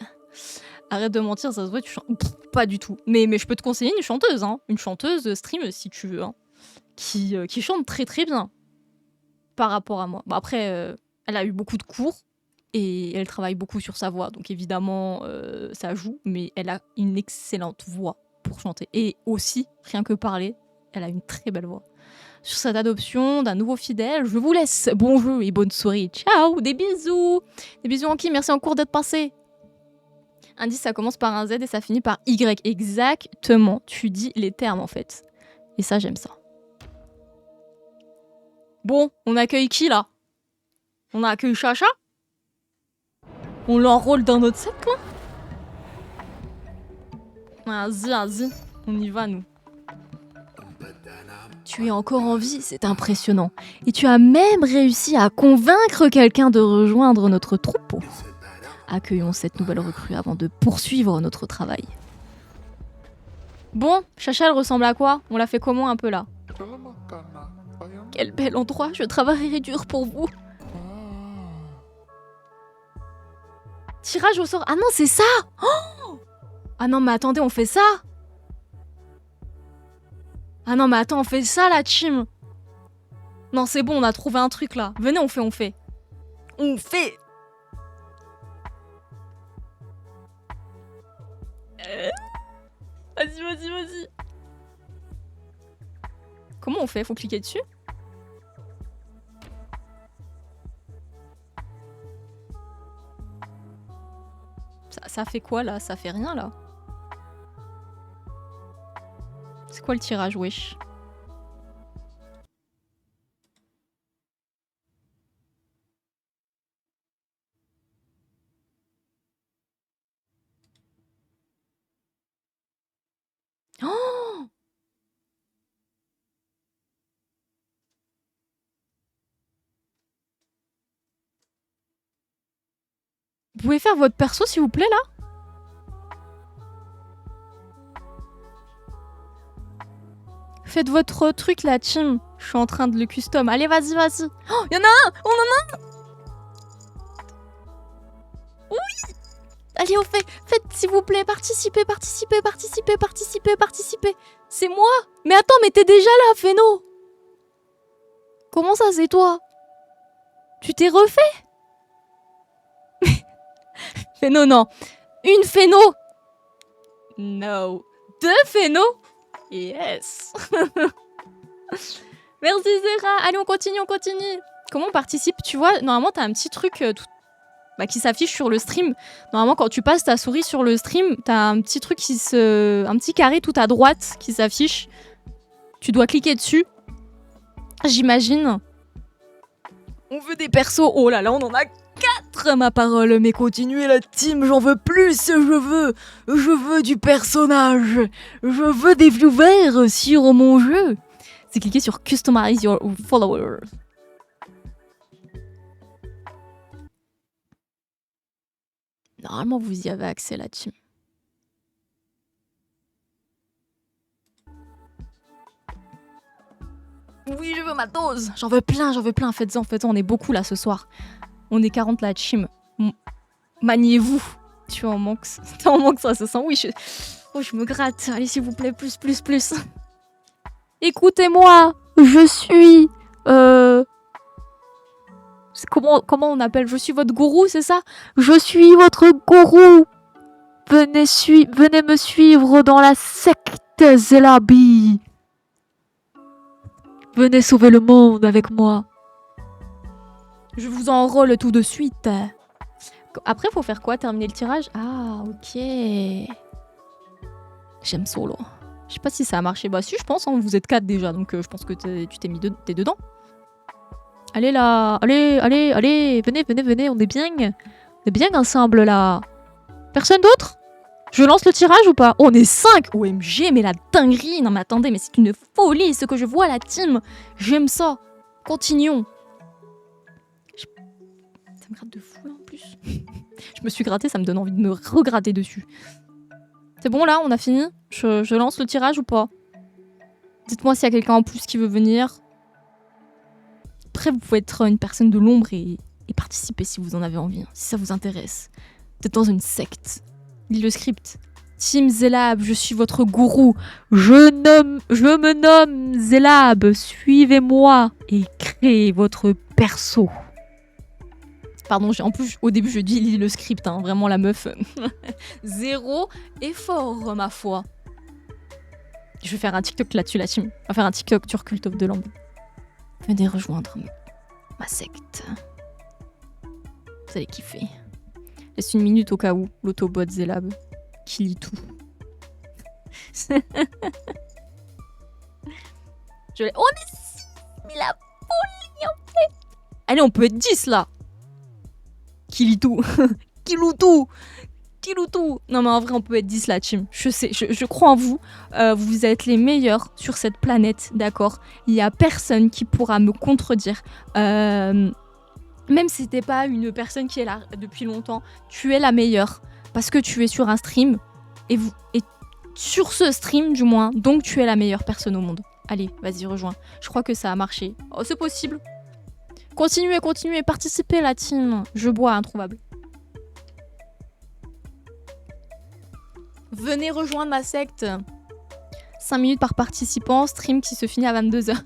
Arrête de mentir, ça se voit, tu chantes. Pas du tout. Mais je peux te conseiller une chanteuse, hein. Une chanteuse stream si tu veux, hein. Qui chante très très bien. Par rapport à moi. Bon, après, elle a eu beaucoup de cours et elle travaille beaucoup sur sa voix. Donc évidemment, ça joue, mais elle a une excellente voix pour chanter. Et aussi, rien que parler, elle a une très belle voix. Sur cette adoption d'un nouveau fidèle, je vous laisse. Bon jeu et bonne soirée. Ciao, des bisous. Des bisous en qui, merci encore d'être passé. Indice, ça commence par un Z et ça finit par Y. Exactement, tu dis les termes en fait. Et ça, j'aime ça. Bon, on accueille qui là? On accueille Chacha? On l'enrôle dans notre set quoi? Vas-y, vas-y, on y va nous. Tu es encore en vie, c'est impressionnant. Et tu as même réussi à convaincre quelqu'un de rejoindre notre troupeau. Accueillons cette nouvelle recrue avant de poursuivre notre travail. Bon, Chacha, elle ressemble à quoi? On l'a fait comment un peu là? Quel bel endroit, je travaillerai dur pour vous. Tirage au sort. Ah non, c'est ça! Oh, ah non, mais attendez, on fait ça? Ah non, mais attends, on fait ça, la team. Non, c'est bon, on a trouvé un truc là. Venez, on fait. On fait. Vas-y. Comment on fait? Faut cliquer dessus? Ça fait quoi là? Ça fait rien là. C'est quoi le tirage, wesh? Oh! Vous pouvez faire votre perso s'il vous plaît là? Faites votre truc la team. Je suis en train de le custom. Allez, vas-y. Oh, y'en a un! On en a un! Oui! Allez, on fait. Faites s'il vous plaît. Participez. C'est moi! Mais attends, mais t'es déjà là, Féno! Comment ça, c'est toi? Tu t'es refait? Féno, non. Une Féno! No. 2 Féno? Yes. Merci Zera. Allez, on continue. Comment on participe? Tu vois, normalement, t'as un petit truc qui s'affiche sur le stream. Normalement, quand tu passes ta souris sur le stream, t'as un petit truc un petit carré tout à droite qui s'affiche. Tu dois cliquer dessus. J'imagine. On veut des persos. Oh là là, on en a 4, ma parole. Mais continuez la team, j'en veux plus. Je veux du personnage. Je veux des viewers sur mon jeu. C'est cliquer sur Customize your followers. Normalement, vous y avez accès, la team. Oui, je veux ma dose. J'en veux plein. Faites-en. On est beaucoup là ce soir. On est 40 la team. Maniez-vous. Tu en manques. T'es en manque, ça se sent. Oui, je me gratte. Allez, s'il vous plaît, plus. Écoutez-moi. Je suis... Comment on appelle? Je suis votre gourou, c'est ça? Je suis votre gourou. Venez me suivre dans la secte Zelabi. Venez sauver le monde avec moi. Je vous enrôle tout de suite. Après, faut faire quoi? Terminer le tirage? Ah, ok. J'aime solo. Je sais pas si ça a marché. Bah si, je pense. Hein, vous êtes 4 déjà, donc je pense que tu t'es dedans. Allez là. Allez. Venez. On est bien ensemble là. Personne d'autre? Je lance le tirage ou pas? Oh, on est 5. OMG, mais la dinguerie. Non mais attendez, mais c'est une folie ce que je vois, la team. J'aime ça. Continuons. Ça me gratte de fou là en plus. Je me suis grattée, ça me donne envie de me regratter dessus. C'est bon là, on a fini? Je lance le tirage ou pas? Dites-moi s'il y a quelqu'un en plus qui veut venir. Après, vous pouvez être une personne de l'ombre et participer si vous en avez envie, si ça vous intéresse. Vous êtes dans une secte. Lis le script. Team Zelab, je suis votre gourou. Je me nomme Zelab. Suivez-moi et créez votre perso. Pardon, en plus, au début, je dis lis le script. Hein, vraiment, la meuf. 0 effort, ma foi. Je vais faire un TikTok là-dessus, la team. On va faire un TikTok sur Cult of the Lamb. Venez rejoindre ma secte. Vous allez kiffer. Laisse une minute au cas où l'autobot Zelab qui lit tout. Je l'ai... Oh mais la folie en fait. Allez, on peut être 10 là. Qui lit tout. Qui loue tout. Non mais en vrai on peut être 10 la team. Je sais, je crois en vous. Vous êtes les meilleurs sur cette planète, d'accord? Il y a personne qui pourra me contredire. Même si t'es pas une personne qui est là depuis longtemps, tu es la meilleure. Parce que tu es sur un stream. Et sur ce stream du moins, donc tu es la meilleure personne au monde. Allez, vas-y, rejoins. Je crois que ça a marché. Oh, c'est possible. Continuez, participez la team. Je bois, introuvable. Venez rejoindre ma secte. 5 minutes par participant, stream qui se finit à 22h.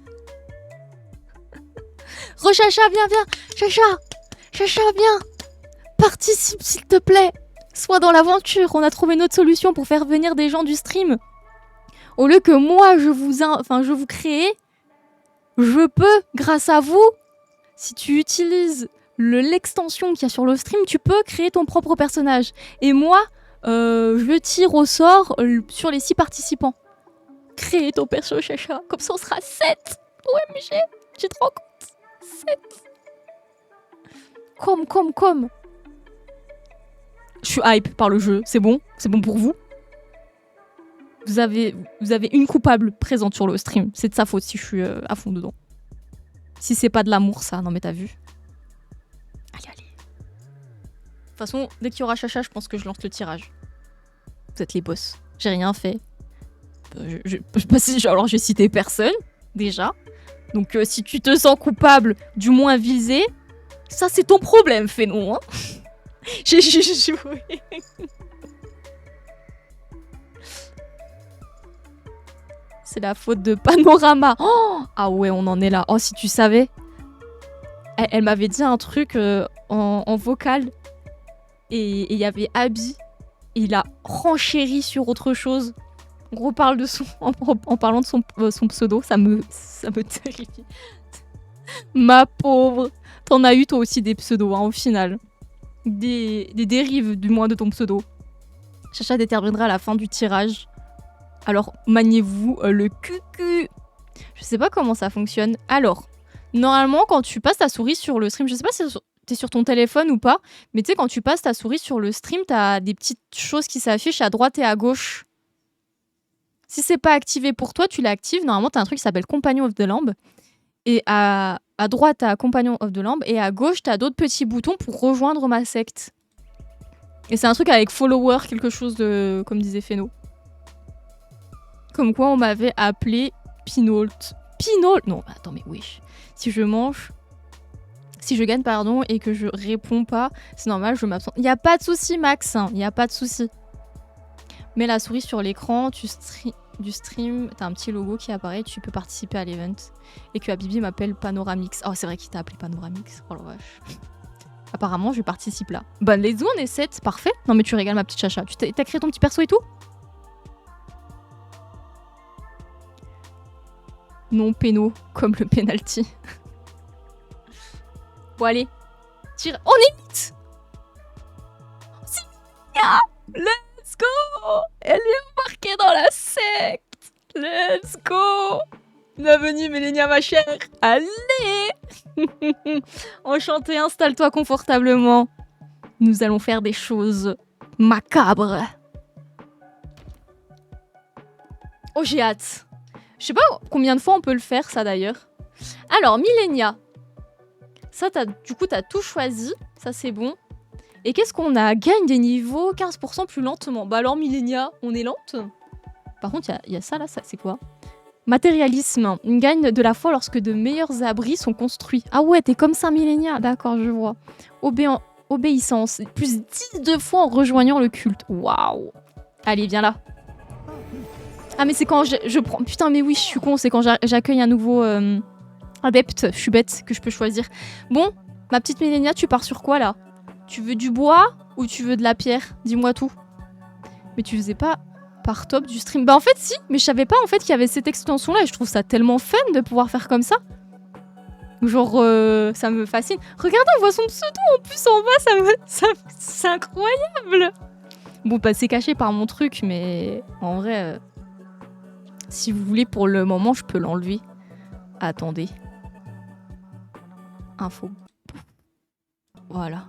Chacha, viens. Chacha, viens. Participe, s'il te plaît. Sois dans l'aventure. On a trouvé notre solution pour faire venir des gens du stream. Au lieu que moi, je vous crée, je peux, grâce à vous, si tu utilises l'extension qu'il y a sur le stream, tu peux créer ton propre personnage. Et moi, je tire au sort sur les 6 participants. Créer ton perso, Chacha. Comme ça, on sera 7. OMG, tu te rends compte? 7. Comme. Je suis hype par le jeu. C'est bon pour vous. Vous avez une coupable présente sur le stream. C'est de sa faute si je suis à fond dedans. Si c'est pas de l'amour, ça. Non mais t'as vu. Allez. De toute façon, dès qu'il y aura Chacha, je pense que je lance le tirage. Vous êtes les boss. J'ai rien fait. Alors j'ai cité personne, déjà. Donc si tu te sens coupable, du moins visé, ça c'est ton problème, Fénon. Hein. J'ai joué. C'est la faute de Panorama. Oh ah ouais, on en est là. Oh, si tu savais. Elle m'avait dit un truc en vocal. Et il y avait Abby. Il a renchéri sur autre chose. On reparle de en parlant de son pseudo. Ça me terrifie. Ma pauvre. T'en as eu toi aussi des pseudos, hein, au final. Des dérives, du moins, de ton pseudo. Chacha déterminera la fin du tirage. Alors, maniez-vous le cucu. Je sais pas comment ça fonctionne. Alors, normalement, quand tu passes ta souris sur le stream, je sais pas si t'es sur ton téléphone ou pas, mais tu sais, quand tu passes ta souris sur le stream, t'as des petites choses qui s'affichent à droite et à gauche. Si c'est pas activé pour toi, tu l'actives. Normalement, t'as un truc qui s'appelle Companion of the Lamb. Et à droite, t'as Companion of the Lamb. Et à gauche, t'as d'autres petits boutons pour rejoindre ma secte. Et c'est un truc avec follower, quelque chose de... comme disait Feno. Comme quoi on m'avait appelé Pinault. Pinault. Non, attends, mais oui. Si je gagne, pardon, et que je réponds pas, c'est normal, je m'absente. Y a pas de souci, Max. Y a pas de souci. Mets la souris sur l'écran du stream. T'as un petit logo qui apparaît. Tu peux participer à l'event. Et que Habibi m'appelle Panoramix. Oh, c'est vrai qu'il t'a appelé Panoramix. Oh la vache. Apparemment, je participe là. Bah, let's go, on est 7. Parfait. Non, mais tu régales ma petite Chacha. T'as créé ton petit perso et tout? Non péno, comme le penalty. Bon allez, tire. On est vite. Let's go. Elle est embarquée dans la secte. Let's go. Bienvenue Mélania ma chère. Allez. Enchanté, installe-toi confortablement. Nous allons faire des choses macabres. Oh j'ai hâte. Je sais pas combien de fois on peut le faire, ça d'ailleurs. Alors, Millenia. Ça, du coup, t'as tout choisi. Ça, c'est bon. Et qu'est-ce qu'on a? Gagne des niveaux 15% plus lentement. Bah alors, Millenia, on est lente. Par contre, il y a ça, là. Ça, c'est quoi? Matérialisme. Une gagne de la foi lorsque de meilleurs abris sont construits. Ah ouais, t'es comme ça, Millenia. D'accord, je vois. Obéissance. Plus 10 de fois en rejoignant le culte. Waouh. Allez, viens là. Ah mais c'est quand je prends... Putain mais oui je suis con, c'est quand j'accueille un nouveau adepte, je suis bête, que je peux choisir. Bon, ma petite Mélania, tu pars sur quoi là? Tu veux du bois ou tu veux de la pierre? Dis-moi tout. Mais tu faisais pas par top du stream. Bah en fait si, mais je savais pas en fait qu'il y avait cette extension là et je trouve ça tellement fun de pouvoir faire comme ça. Genre ça me fascine. Regardez, on voit son pseudo en plus en bas, c'est incroyable. Bon bah c'est caché par mon truc mais en vrai... Si vous voulez, pour le moment, je peux l'enlever. Attendez. Info. Voilà.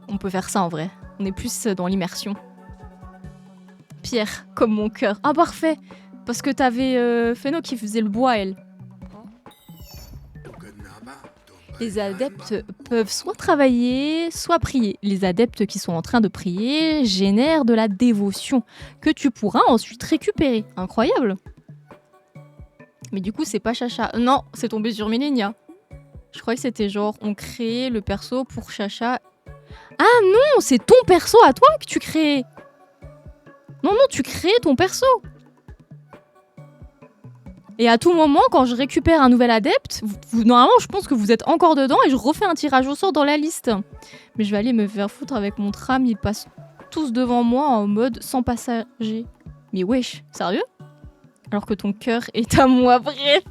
On peut faire ça en vrai. On est plus dans l'immersion. Pierre, comme mon cœur. Ah, parfait. Parce que t'avais Feno qui faisait le bois, elle. Les adeptes peuvent soit travailler, soit prier. Les adeptes qui sont en train de prier génèrent de la dévotion que tu pourras ensuite récupérer. Incroyable. Mais du coup, c'est pas Chacha. Non, c'est tombé sur Mélania. Je croyais que c'était genre, on créait le perso pour Chacha. Ah non, c'est ton perso à toi que tu crées. Non, tu crées ton perso. Et à tout moment, quand je récupère un nouvel adepte, normalement, je pense que vous êtes encore dedans et je refais un tirage au sort dans la liste. Mais je vais aller me faire foutre avec mon tram, ils passent tous devant moi en mode sans passager. Mais wesh, sérieux? Alors que ton cœur est à moi, bref.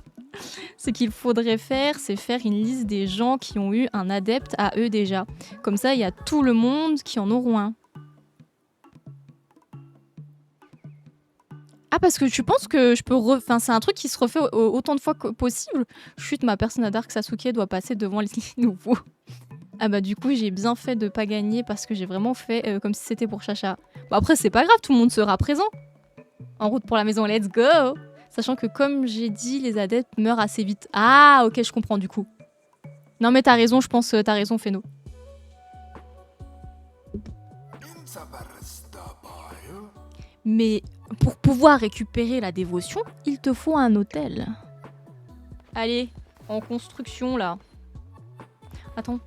Ce qu'il faudrait faire, c'est faire une liste des gens qui ont eu un adepte à eux déjà. Comme ça, il y a tout le monde qui en auront un. Ah, parce que tu penses que je peux... Enfin, c'est un truc qui se refait autant de fois que possible. Chut, ma personne à Dark Sasuke doit passer devant les nouveaux. Ah bah du coup, j'ai bien fait de pas gagner parce que j'ai vraiment fait comme si c'était pour Chacha. Bon après, c'est pas grave, tout le monde sera présent. En route pour la maison, let's go! Sachant que comme j'ai dit, les adeptes meurent assez vite. Ah, ok, je comprends du coup. Non mais t'as raison, je pense, t'as raison, Feno. Mais pour pouvoir récupérer la dévotion, il te faut un hôtel. Allez, en construction là. Attends.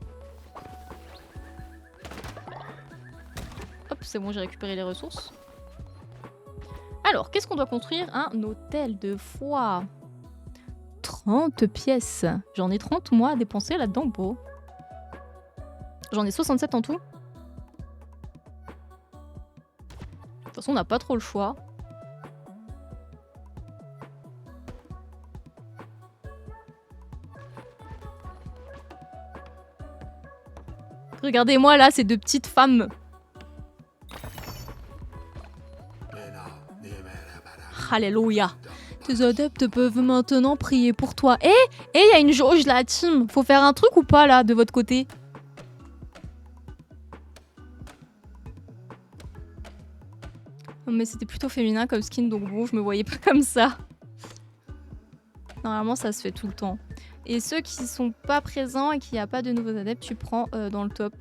Hop, c'est bon, j'ai récupéré les ressources. Alors, qu'est-ce qu'on doit construire? Un hôtel de foi. 30 pièces. J'en ai 30 moi à dépenser là-dedans, beau. J'en ai 67 en tout. De toute façon, on n'a pas trop le choix. Regardez-moi là, ces deux petites femmes. Alléluia. Tes adeptes peuvent maintenant prier pour toi. Et il y a une jauge là, team. Faut faire un truc ou pas là, de votre côté? Mais c'était plutôt féminin comme skin, donc bon, je me voyais pas comme ça. Normalement, ça se fait tout le temps. Et ceux qui sont pas présents et qu'il n'y a pas de nouveaux adeptes, tu prends dans le top.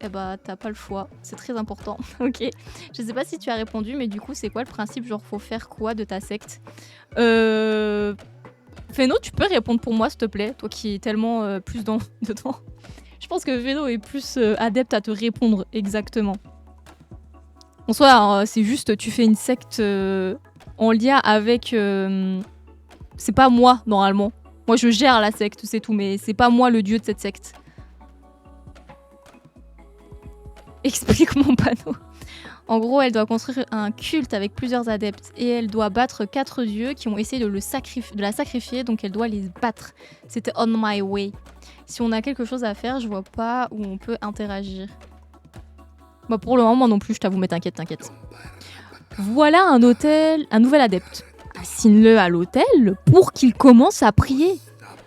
Eh bah, t'as pas le choix. C'est très important. Ok. Je sais pas si tu as répondu, mais du coup, c'est quoi le principe? Genre, faut faire quoi de ta secte? Feno, tu peux répondre pour moi, s'il te plaît? Toi qui es tellement plus dedans. Je pense que Feno est plus adepte à te répondre exactement. En soi, c'est juste, tu fais une secte en lien avec... c'est pas moi, normalement. Moi, je gère la secte, c'est tout, mais c'est pas moi le dieu de cette secte. Explique mon panneau. En gros, elle doit construire un culte avec plusieurs adeptes et elle doit battre 4 dieux qui ont essayé de la sacrifier, donc elle doit les battre. C'était on my way. Si on a quelque chose à faire, je vois pas où on peut interagir. Bah pour le moment non plus, je t'avoue, mais t'inquiète. Voilà un hôtel, un nouvel adepte. Assigne-le à l'hôtel pour qu'il commence à prier.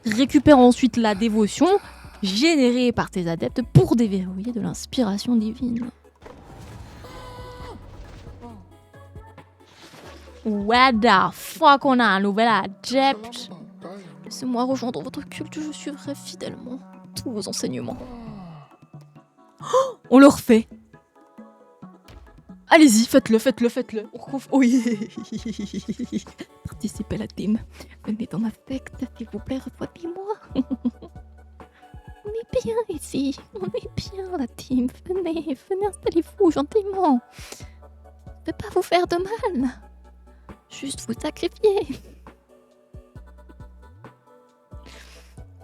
Récupère ensuite la dévotion générée par tes adeptes pour déverrouiller de l'inspiration divine. What the fuck, on a un nouvel adepte. Laissez-moi rejoindre votre culte, je suivrai fidèlement tous vos enseignements. Oh, on le refait. Allez-y, faites-le. Oui. Participez à la team. Venez dans ma secte, s'il vous plaît, refroidis-moi. On est bien ici. On est bien, la team. Venez, installez-vous gentiment. Je ne vais pas vous faire de mal. Juste vous sacrifier.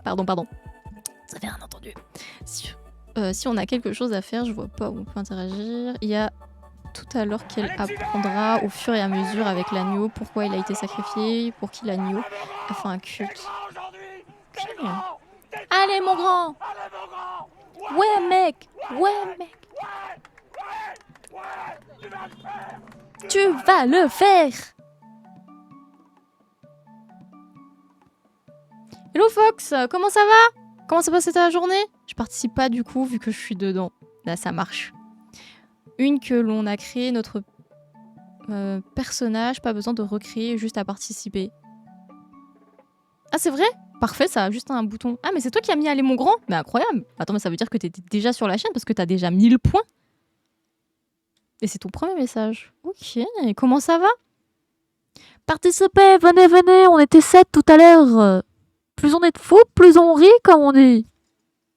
Pardon. Vous avez rien entendu. Si on a quelque chose à faire, je vois pas où on peut interagir. Il y a tout à l'heure qu'elle apprendra au fur et à mesure avec l'agneau pourquoi il a été sacrifié, pour qui l'agneau a fait un culte. Okay. Allez mon grand. Ouais mec. Tu vas le faire. Hello Fox, comment ça va? Comment s'est passée ta journée? Je participe pas du coup vu que je suis dedans. Là ça marche. Une que l'on a créé notre personnage, pas besoin de recréer, juste à participer. Ah c'est vrai? Parfait, ça a juste un bouton. Ah mais c'est toi qui as mis Aller mon grand? Mais incroyable. Attends, mais ça veut dire que t'étais déjà sur la chaîne parce que t'as déjà 1000 points. Et c'est ton premier message. Ok, comment ça va? Participez, venez, on était 7 tout à l'heure. Plus on est de fous, plus on rit, comme on dit.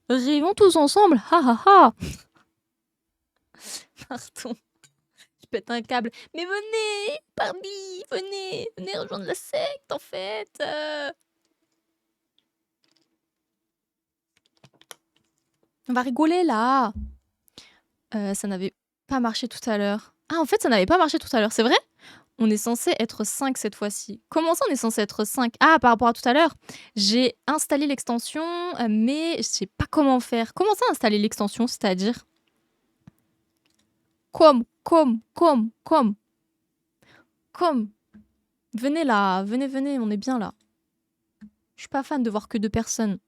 Rions tous ensemble, ha ha ha. Pardon. Je pète un câble. Mais venez, parmi, venez rejoindre la secte en fait. On va rigoler là. Ça n'avait pas marché tout à l'heure. Ah, en fait, ça n'avait pas marché tout à l'heure, c'est vrai? On est censé être 5 cette fois-ci. Comment ça, on est censé être 5? Ah, par rapport à tout à l'heure. J'ai installé l'extension, mais je sais pas comment faire. Comment ça, installer l'extension, c'est-à-dire? Comme. Venez là, venez, on est bien là. Je suis pas fan de voir que 2 personnes.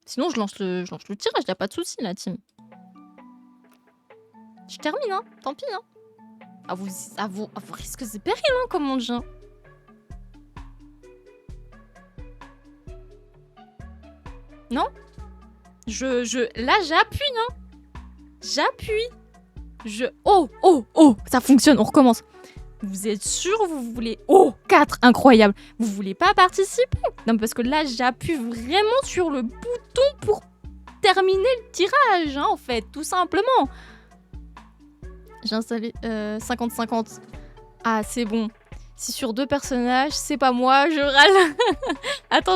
Sinon, je lance le tirage, y a pas de souci, la team. Je termine, hein. Tant pis, hein. À vos risques et périls, hein, comme on dit. Hein. Non? Là, j'appuie, hein. J'appuie. Oh, ça fonctionne, on recommence. Vous êtes sûr, vous voulez... Oh, 4, incroyable. Vous voulez pas participer? Non, parce que là, j'appuie vraiment sur le bouton pour terminer le tirage, hein, en fait, tout simplement. J'ai installé 50-50. Ah, c'est bon. Si sur 2 personnages, c'est pas moi, je râle.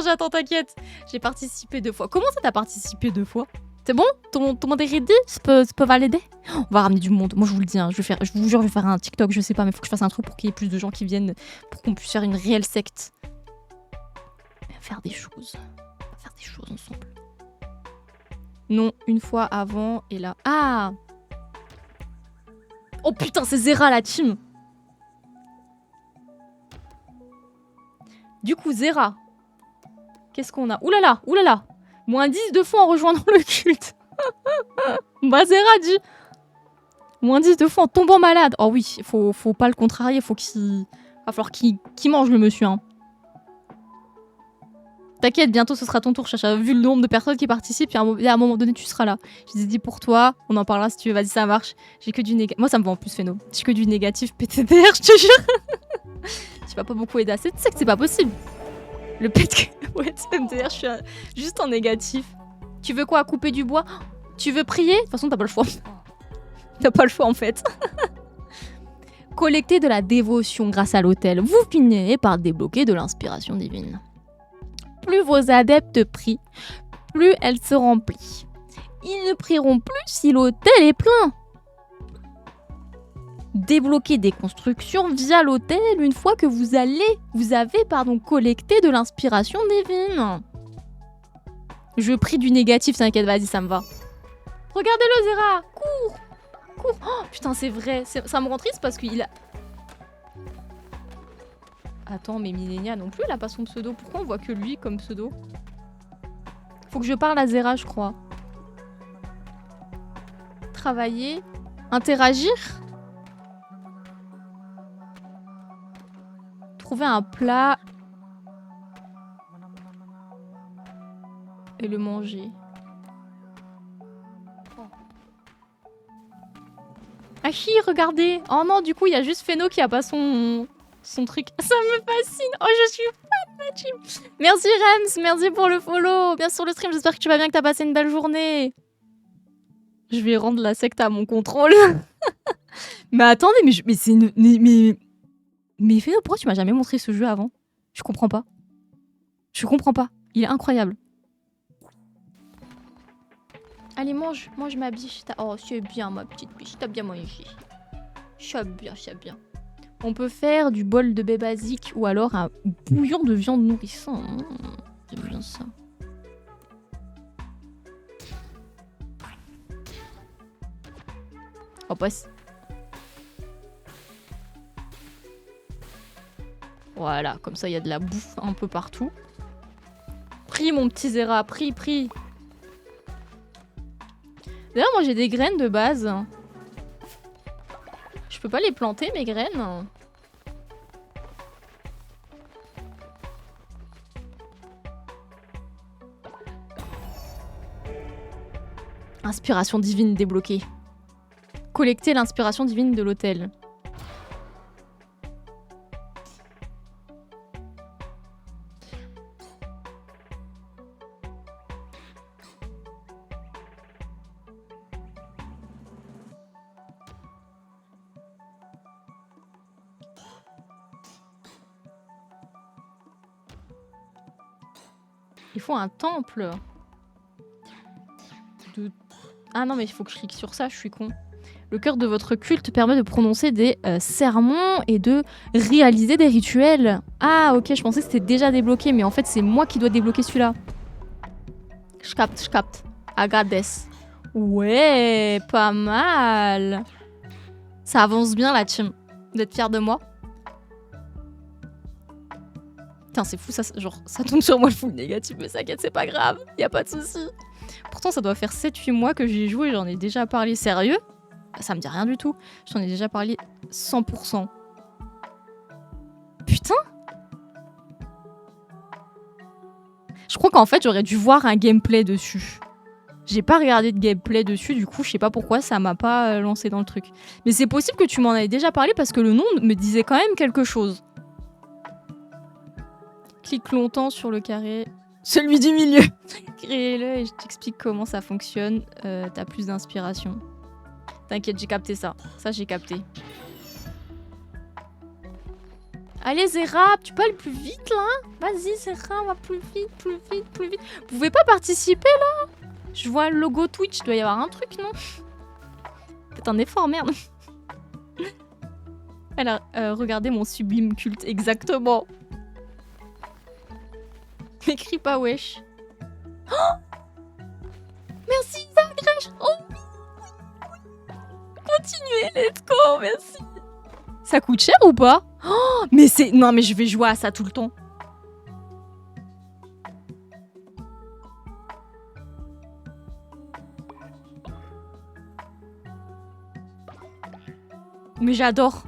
J'attends, t'inquiète. J'ai participé 2 fois. Comment ça, t'as participé 2 fois? C'est bon? Ton monde est ready? Ça peut valider? On va ramener du monde. Moi, je vous le dis, hein, je vous jure, je vais faire un TikTok, je sais pas, mais faut que je fasse un truc pour qu'il y ait plus de gens qui viennent, pour qu'on puisse faire une réelle secte. Faire des choses. Faire des choses ensemble. Non, une fois avant, et là... Ah! Oh putain, c'est Zera, la team! Du coup, Zera. Qu'est-ce qu'on a? Oulala! Moins 10 de fois en rejoignant le culte. Bah, Zera dit. Moins 10 de fois en tombant malade. Oh oui, faut pas le contrarier, faut qu'il... Va falloir qu'il mange le monsieur, hein. T'inquiète, bientôt ce sera ton tour, Chacha. Vu le nombre de personnes qui participent, à un moment donné, tu seras là. Je t'ai dit pour toi, on en parlera si tu veux, vas-y, ça marche. J'ai que du négatif. Moi, ça me va en plus, Phéno. J'ai que du négatif PTDR, je te jure. Tu vas pas beaucoup aider assez. Tu sais que c'est pas possible. Le pet... Ouais, TMDR, je suis juste en négatif. Tu veux quoi? Couper du bois? Tu veux prier? De toute façon, t'as pas le choix. T'as pas le choix, en fait. Collecter de la dévotion grâce à l'autel. Vous finirez par débloquer de l'inspiration divine. Plus vos adeptes prient, plus elle se remplit. Ils ne prieront plus si l'autel est plein. Débloquer des constructions via l'autel une fois que vous avez collecté de l'inspiration divine. Je prie du négatif, t'inquiète, vas-y, ça me va. Regardez-le, Zera. Cours. Oh, putain, c'est vrai. Ça me rend triste parce qu'il a... Attends, mais Millenia non plus, elle a pas son pseudo. Pourquoi on voit que lui comme pseudo? Faut que je parle à Zera, je crois. Travailler. Interagir. Trouver un plat. Et le manger. Ah chi, regardez. Oh non, du coup, il y a juste Phéno qui a pas son truc. Ça me fascine. Oh, je suis fan de la team. Merci Rems, merci pour le follow. Bien sûr le stream, j'espère que tu vas bien, que t'as passé une belle journée. Je vais rendre la secte à mon contrôle. Mais attendez, mais c'est une... Mais Phéno, pourquoi tu m'as jamais montré ce jeu avant? Je comprends pas. Il est incroyable. Allez, mange ma biche. Oh, c'est bien, ma petite biche. T'as bien mangé. C'est bien. On peut faire du bol de baie basique ou alors un bouillon de viande nourrissant. J'aime bien ça. On passe. Voilà, comme ça, il y a de la bouffe un peu partout. Prie, mon petit Zera, prie. D'ailleurs, moi, j'ai des graines de base. Je peux pas les planter, mes graines? Inspiration divine débloquée. Collecter l'inspiration divine de l'autel. Il faut un temple. Ah non, mais il faut que je clique sur ça, je suis con. Le cœur de votre culte permet de prononcer des sermons et de réaliser des rituels. Ah, ok, je pensais que c'était déjà débloqué, mais en fait, c'est moi qui dois débloquer celui-là. Je capte, je capte. Agades. Ouais, pas mal. Ça avance bien, la team. Vous êtes fiers de moi? Putain, c'est fou, ça, genre, ça tourne sur moi le full négatif, mais t'inquiète, c'est pas grave, y a pas de souci. Pourtant, ça doit faire 7-8 mois que j'y ai joué, j'en ai déjà parlé sérieux. Ça me dit rien du tout. J'en ai déjà parlé 100%. Putain! Je crois qu'en fait, j'aurais dû voir un gameplay dessus. J'ai pas regardé de gameplay dessus, du coup, je sais pas pourquoi ça m'a pas lancé dans le truc. Mais c'est possible que tu m'en aies déjà parlé parce que le nom me disait quand même quelque chose. Clique longtemps sur le carré. Celui du milieu. Crée-le et je t'explique comment ça fonctionne. T'as plus d'inspiration. T'inquiète, j'ai capté ça. Ça, j'ai capté. Allez, Zera, tu peux aller plus vite, là? Vas-y, Zera, va plus vite, plus vite, plus vite. Vous pouvez pas participer, là? Je vois le logo Twitch, doit y avoir un truc, non? Faites un effort, merde. Alors, regardez mon sublime culte, exactement. M'écris pas, wesh. Oh, merci, Zagrèche. Oh oui, oui, oui. Continuez, let's go, merci. Ça coûte cher ou pas? Oh, mais c'est... Non, mais je vais jouer à ça tout le temps. Mais j'adore.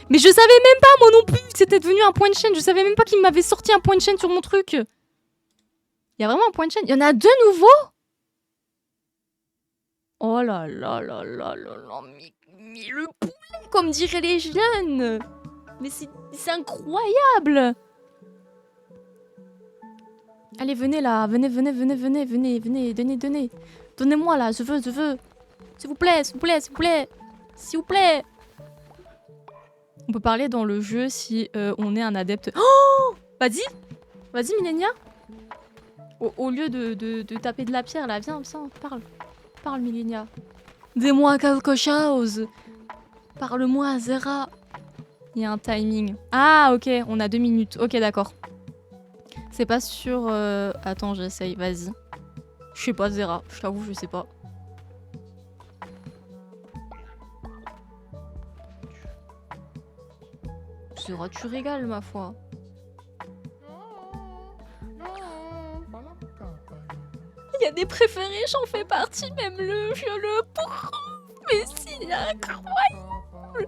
Mais je savais même pas, moi non plus, que c'était devenu un point de chaîne. Je savais même pas qu'il m'avait sorti un point de chaîne sur mon truc. Il y a vraiment un point de chaîne. Il y en a 2 nouveaux? Oh là là là là là là, mais le poulet, comme diraient les jeunes. Mais c'est incroyable. Allez, venez là, venez, venez, venez, venez, venez, venez, donnez. Donnez-moi là, je veux. S'il vous plaît, s'il vous plaît, s'il vous plaît. S'il vous plaît. On peut parler dans le jeu si on est un adepte. Oh, vas-y, vas-y, Millenia. Au lieu de taper de la pierre, là, viens, parle. Parle, Millenia. Dis-moi quelque chose. Parle-moi, Zera. Il y a un timing. Ah, ok, on a 2 minutes. Ok, d'accord. C'est pas sûr... Attends, j'essaye, vas-y. Je sais pas, Zera. Je t'avoue, je sais pas. Zera, tu régales, ma foi. Il y a des préférés, j'en fais partie, même je le prouve. Mais c'est incroyable.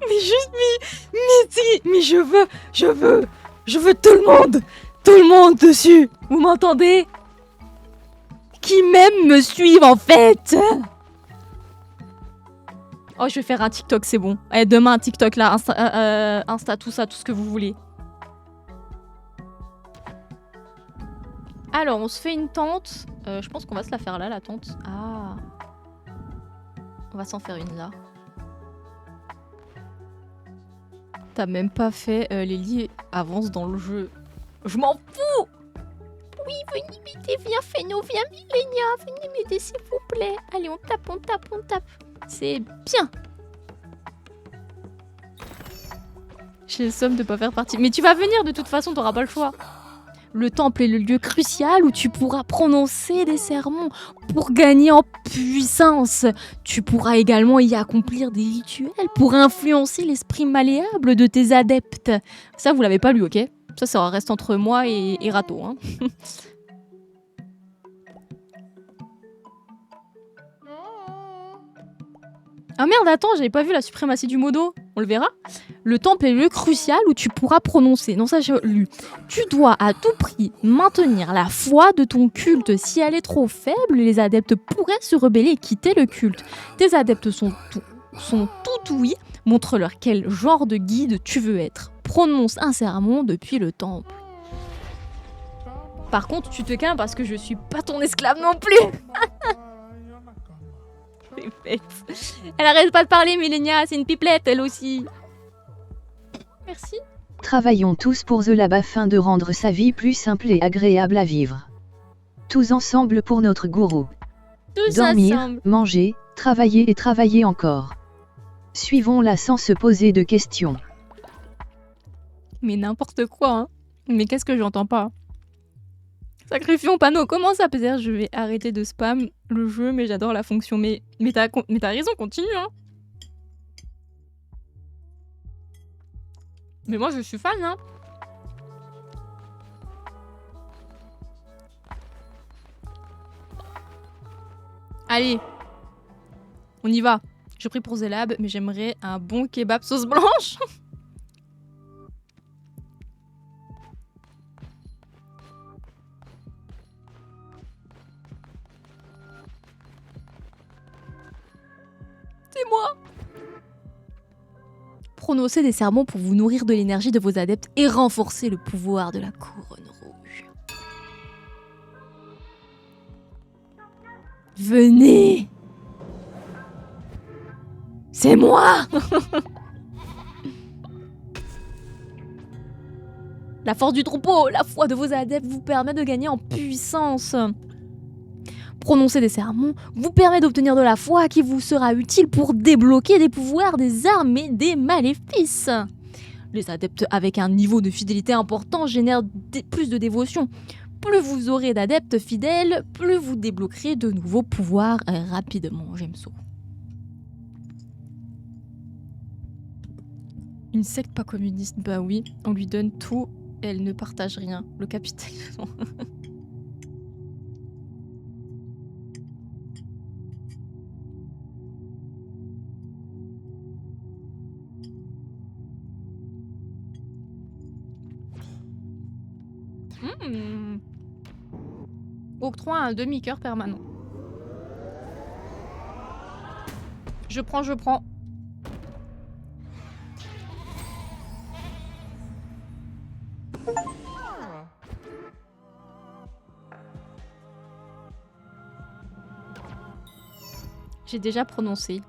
Mais juste, mais je veux tout le monde dessus. Vous m'entendez? Qui même me suivent en fait. Oh, je vais faire un TikTok, c'est bon. Allez, demain un TikTok là, Insta, tout ça, tout ce que vous voulez. Alors, on se fait une tente. Je pense qu'on va se la faire là, la tente. Ah. On va s'en faire une là. T'as même pas fait les lits avancent dans le jeu. Je m'en fous. Oui, venez m'aider, viens Feno, viens Millenia, venez m'aider s'il vous plaît. Allez, on tape. C'est bien. J'ai le somme de pas faire partie. Mais tu vas venir de toute façon, t'auras pas le choix. Le temple est le lieu crucial où tu pourras prononcer des sermons pour gagner en puissance. Tu pourras également y accomplir des rituels pour influencer l'esprit malléable de tes adeptes. Ça, vous l'avez pas lu, ok? Ça reste entre moi et Rato. Hein. Ah merde, attends, j'avais pas vu la suprématie du modo. On le verra. Le temple est le lieu crucial où tu pourras prononcer. Non, ça j'ai lu. Tu dois à tout prix maintenir la foi de ton culte. Si elle est trop faible, les adeptes pourraient se rebeller et quitter le culte. Tes adeptes sont tout oui. Montre-leur quel genre de guide tu veux être. Prononce un sermon depuis le temple. Par contre, tu te calmes parce que je suis pas ton esclave non plus. Elle arrête pas de parler, Millenia, c'est une pipelette, elle aussi. Merci. Travaillons tous pour The Lab afin de rendre sa vie plus simple et agréable à vivre. Tous ensemble pour notre gourou. Tous Dormir, ensemble. manger, travailler et travailler encore. Suivons-la sans se poser de questions. Mais n'importe quoi, hein. Mais qu'est-ce que j'entends pas? Sacrifions panneau, comment ça peut-être je vais arrêter de spam le jeu, mais j'adore la fonction. Mais t'as raison, continue, hein. Mais moi je suis fan, hein. Allez, on y va. Je prie pour The Lab, mais j'aimerais un bon kebab sauce blanche. C'est moi. Prononcez des sermons pour vous nourrir de l'énergie de vos adeptes et renforcer le pouvoir de la couronne rouge. Venez! C'est moi! La force du troupeau, la foi de vos adeptes vous permet de gagner en puissance. Prononcer des sermons vous permet d'obtenir de la foi qui vous sera utile pour débloquer des pouvoirs, des armes et des maléfices. Les adeptes avec un niveau de fidélité important génèrent plus de dévotion. Plus vous aurez d'adeptes fidèles, plus vous débloquerez de nouveaux pouvoirs rapidement. J'aime ça. Une secte pas communiste, bah oui, on lui donne tout, elle ne partage rien. Le capitalisme. Octroi un demi-cœur permanent. Je prends. J'ai déjà prononcé.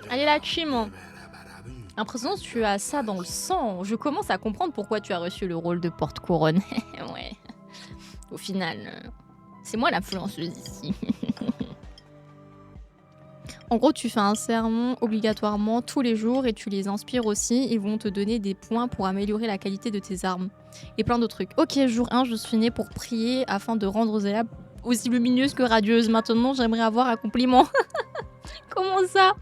Allez la team. L'impression que tu as ça dans le sang. Je commence à comprendre pourquoi tu as reçu le rôle de porte-couronne. Ouais. Au final, c'est moi l'influenceuse ici. En gros, tu fais un sermon obligatoirement tous les jours et tu les inspires aussi. Ils vont te donner des points pour améliorer la qualité de tes armes. Et plein d'autres trucs. Ok, jour 1, je suis née pour prier afin de rendre The Lab aussi lumineuse que radieuse. Maintenant, j'aimerais avoir un compliment. Comment ça?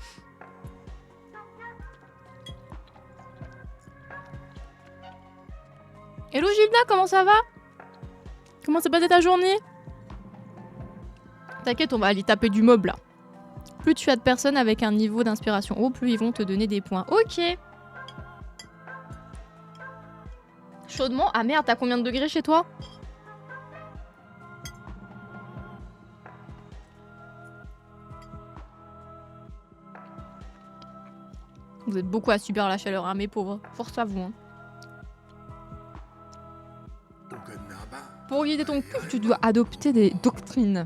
Hello Gilda, comment ça va? Comment s'est passée ta journée? T'inquiète, on va aller taper du mob là. Plus tu as de personnes avec un niveau d'inspiration haut, plus ils vont te donner des points. Ok. Chaudement. Ah merde, t'as combien de degrés chez toi? Vous êtes beaucoup à subir la chaleur, hein, mes pauvres. Force à vous. Hein. Pour guider ton culte, tu dois adopter des doctrines.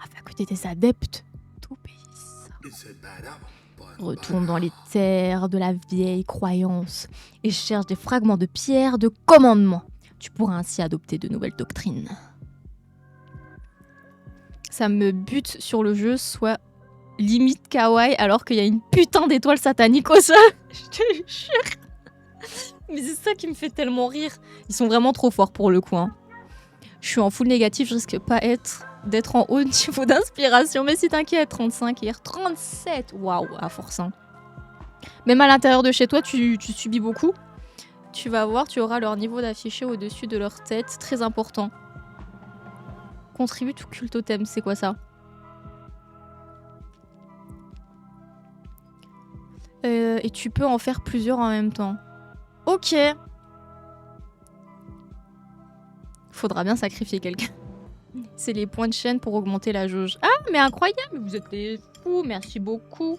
Afin que tes adeptes t'obéissent. Retourne dans les terres de la vieille croyance et cherche des fragments de pierre de commandement. Tu pourras ainsi adopter de nouvelles doctrines. Ça me bute sur le jeu, soit limite kawaii, alors qu'il y a une putain d'étoile satanique au sol. Je te jure. Mais c'est ça qui me fait tellement rire. Ils sont vraiment trop forts pour le coup. Hein. Je suis en full négatif, je risque pas d'être en haut niveau d'inspiration. Mais si t'inquiète, 35 hier, 37. Waouh, à force. Hein. Même à l'intérieur de chez toi, tu subis beaucoup. Tu vas voir, tu auras leur niveau d'affiché au-dessus de leur tête. Très important. Contribue tout culte au thème, c'est quoi ça? Et tu peux en faire plusieurs en même temps. Ok. Faudra bien sacrifier quelqu'un. C'est les points de chaîne pour augmenter la jauge. Ah, mais incroyable, vous êtes des fous, merci beaucoup.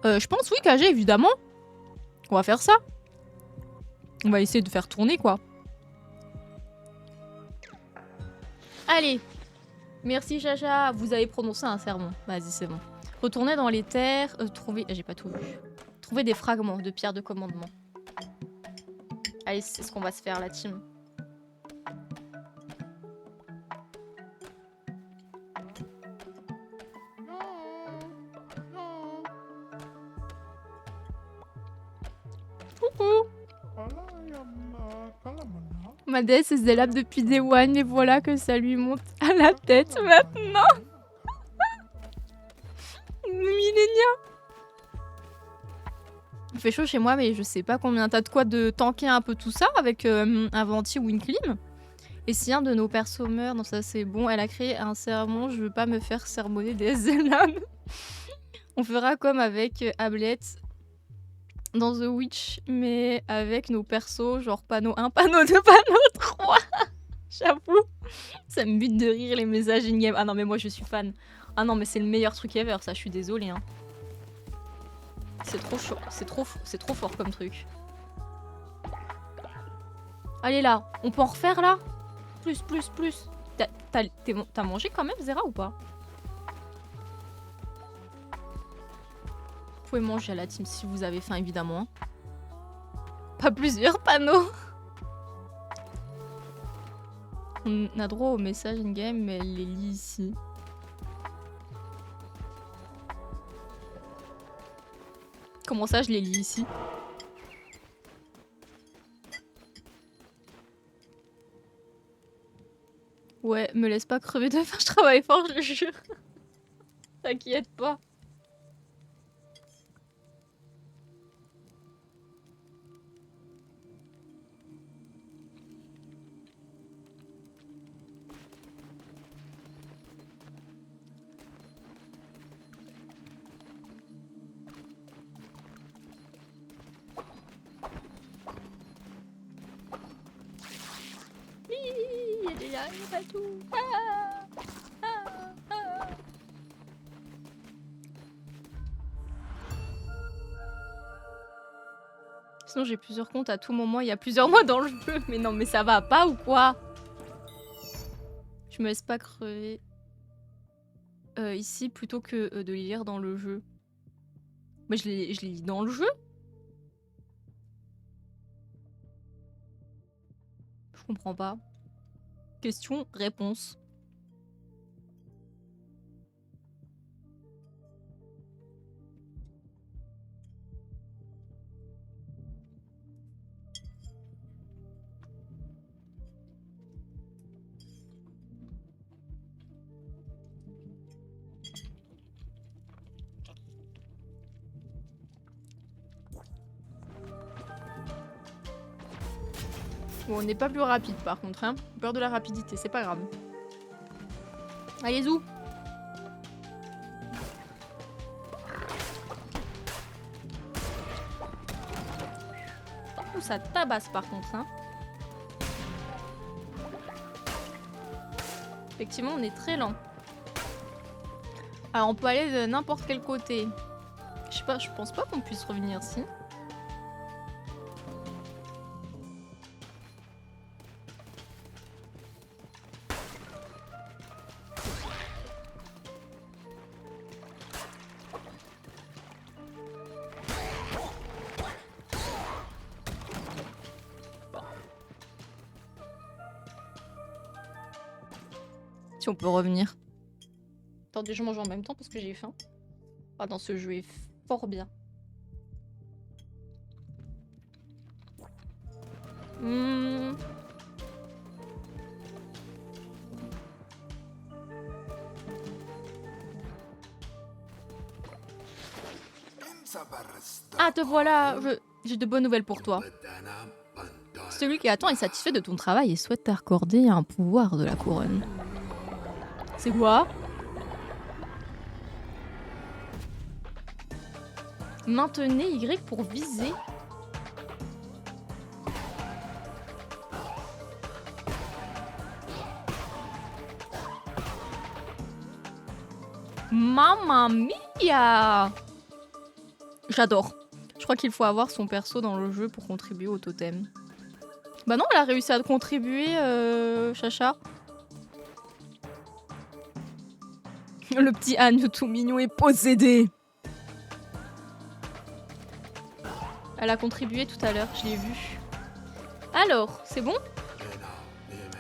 Je pense oui, KG, évidemment. On va faire ça. On va essayer de faire tourner, quoi. Allez. Merci Chacha, vous avez prononcé un sermon. Vas-y, c'est bon. Retournez dans les terres, trouver... J'ai pas tout vu. Trouver des fragments de pierres de commandement. Allez, c'est ce qu'on va se faire, la team. Coucou. Ma déesse est zélable depuis Day One et voilà que ça lui monte à la tête maintenant. Millénia. Il fait chaud chez moi mais je sais pas combien. T'as de quoi de tanker un peu tout ça avec Avanti ou Winklim. Et si un de nos persos meurt, non ça c'est bon, elle a créé un sermon, je veux pas me faire sermonner des zélames. On fera comme avec Ablet dans The Witch, mais avec nos persos, genre panneau 1, panneau 2, panneau 3. J'avoue, ça me bute de rire les messages in-game. Ah non mais moi je suis fan. Ah non mais c'est le meilleur truc ever, ça je suis désolée. Hein. C'est trop chaud, c'est trop fort comme truc. Allez là, on peut en refaire là? Plus. T'as mangé quand même Zera ou pas? Vous pouvez manger à la team si vous avez faim évidemment. Pas plusieurs panneaux. On a droit au message in-game mais elle les lit ici. Comment ça je les lis ici? Ouais, me laisse pas crever de faim, je travaille fort, je le jure. T'inquiète pas. Il y a pas tout. Sinon j'ai plusieurs comptes à tout moment, il y a plusieurs mois dans le jeu. Mais non mais ça va pas ou quoi? Je me laisse pas crever ici plutôt que de les lire dans le jeu. Mais je les lis dans le jeu. Je comprends pas. Question, réponse. Bon, on n'est pas plus rapide par contre, hein. Peur de la rapidité, c'est pas grave. Allez, zou. Ouh, ça tabasse par contre, hein. Effectivement, on est très lent. Alors, on peut aller de n'importe quel côté. Je sais pas, je pense pas qu'on puisse revenir si. Si on peut revenir. Attendez, je mange en même temps parce que j'ai faim. Ah, dans ce jeu est fort bien. Ah, te voilà. J'ai de bonnes nouvelles pour toi. Celui qui attend est satisfait de ton travail et souhaite t'accorder un pouvoir de la couronne. C'est quoi? Maintenez Y pour viser. Mamma mia! J'adore. Je crois qu'il faut avoir son perso dans le jeu pour contribuer au totem. Bah non, elle a réussi à contribuer, Chacha. Le petit agneau tout mignon est possédé. Elle a contribué tout à l'heure, je l'ai vu. Alors, c'est bon?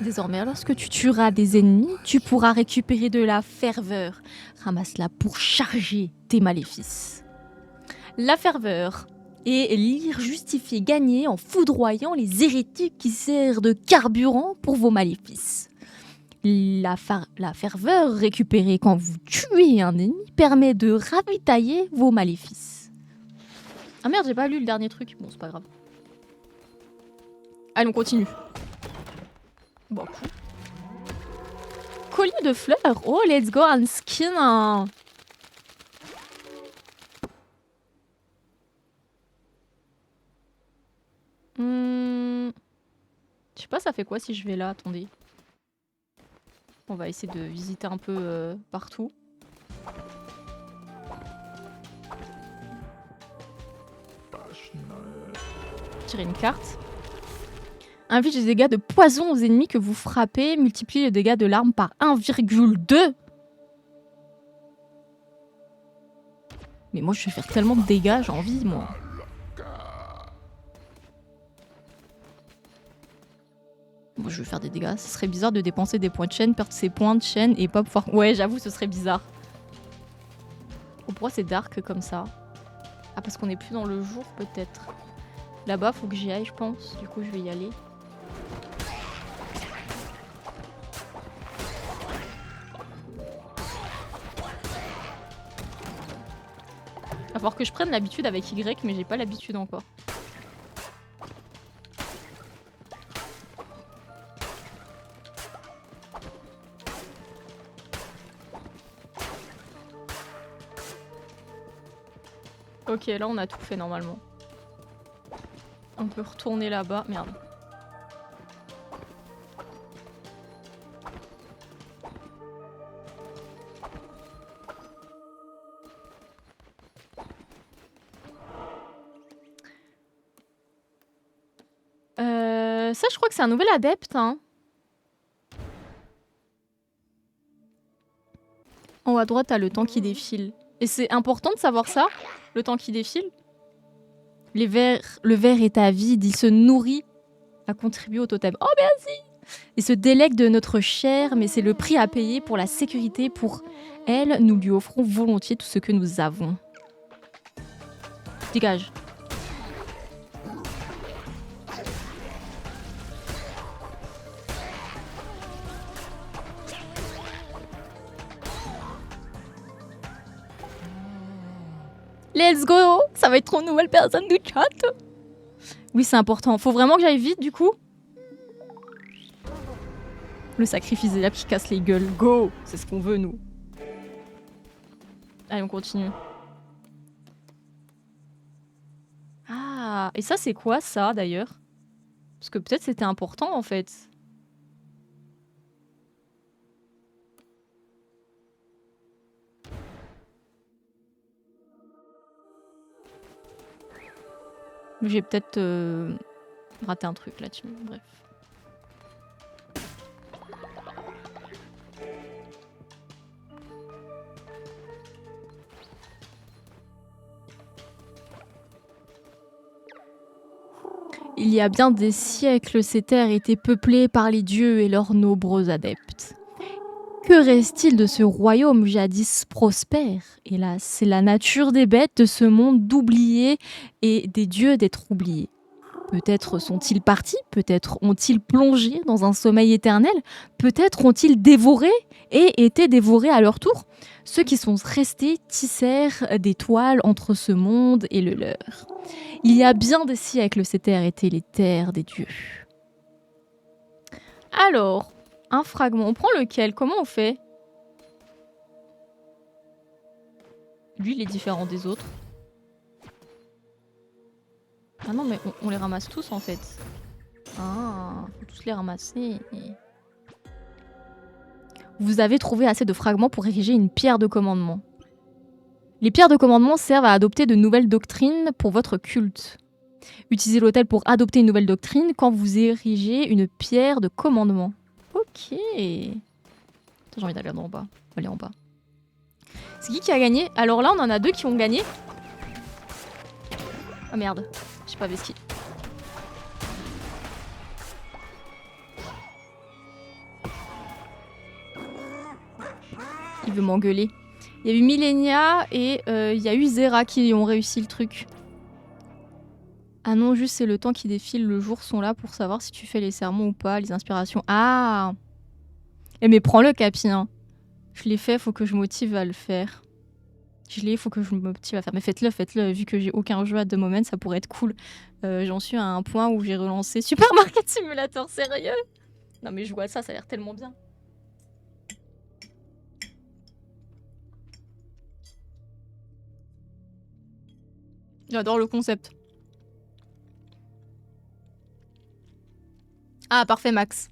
Désormais, lorsque tu tueras des ennemis, tu pourras récupérer de la ferveur. Ramasse-la pour charger tes maléfices. La ferveur est l'ire justifiée gagnée en foudroyant les hérétiques qui servent de carburant pour vos maléfices. La ferveur récupérée quand vous tuez un ennemi permet de ravitailler vos maléfices. Ah merde, j'ai pas lu le dernier truc. Bon, c'est pas grave. Allez, on continue. Bon, cool. Collier de fleurs. Oh, let's go on skin. Je sais pas, ça fait quoi si je vais là? Attendez. On va essayer de visiter un peu partout. Tirer une carte. Inflige des dégâts de poison aux ennemis que vous frappez. Multiplie les dégâts de l'arme par 1,2. Mais moi, je vais faire tellement de dégâts, j'ai envie, moi. Moi, je vais faire des dégâts. Ce serait bizarre de dépenser des points de chaîne, perdre ses points de chaîne et pas pouvoir... Ouais, j'avoue, ce serait bizarre. Oh, pourquoi c'est dark comme ça? Ah, parce qu'on est plus dans le jour, peut-être. Là-bas, faut que j'y aille, je pense. Du coup, je vais y aller. Il va falloir que je prenne l'habitude avec Y, mais j'ai pas l'habitude encore. Ok, là on a tout fait normalement. On peut retourner là-bas. Merde. Ça, je crois que c'est un nouvel adepte. Hein. En haut à droite, t'as le temps qui défile. Et c'est important de savoir ça, le temps qui défile. Le ver est avide, il se nourrit à contribuer au totem. Oh merci! Il se délègue de notre chair, mais c'est le prix à payer pour la sécurité. Pour elle, nous lui offrons volontiers tout ce que nous avons. Dégage. Let's go! Ça va être trop une nouvelle personne du chat. Oui, c'est important. Faut vraiment que j'aille vite, du coup. Le sacrifice des lapes qui casse les gueules. Go! C'est ce qu'on veut, nous. Allez, on continue. Ah, et ça, c'est quoi, ça, d'ailleurs? Parce que peut-être c'était important, en fait. J'ai peut-être raté un truc là-dessus. Bref. Il y a bien des siècles, ces terres étaient peuplées par les dieux et leurs nombreux adeptes. Que reste-t-il de ce royaume jadis prospère? Hélas, c'est la nature des bêtes de ce monde d'oublier et des dieux d'être oubliés. Peut-être sont-ils partis, peut-être ont-ils plongé dans un sommeil éternel, peut-être ont-ils dévoré et été dévorés à leur tour. Ceux qui sont restés tissèrent des toiles entre ce monde et le leur. Il y a bien des siècles, ces terres étaient les terres des dieux. Alors, un fragment, on prend lequel? Comment on fait? Lui, il est différent des autres. Ah non, mais on les ramasse tous en fait. Ah, faut tous les ramasser. Vous avez trouvé assez de fragments pour ériger une pierre de commandement. Les pierres de commandement servent à adopter de nouvelles doctrines pour votre culte. Utilisez l'autel pour adopter une nouvelle doctrine quand vous érigez une pierre de commandement. Ok. J'ai envie d'aller en bas. Aller en bas. C'est qui a gagné? Alors là, on en a 2 qui ont gagné. Ah merde, j'ai pas Veski. Il veut m'engueuler. Il y a eu Millenia et il y a eu Zera qui ont réussi le truc. Ah non, juste c'est le temps qui défile, le jour sont là pour savoir si tu fais les sermons ou pas, les inspirations. Ah! Eh mais prends-le, Capi, hein. Je l'ai fait, faut que je motive à le faire. Je l'ai, faut que je me motive à faire. Mais faites-le, faites-le. Vu que j'ai aucun jeu à The Moment, ça pourrait être cool. J'en suis à un point où j'ai relancé Super Market Simulator, sérieux? Non mais je vois ça, ça a l'air tellement bien. J'adore le concept. Ah, parfait, Max.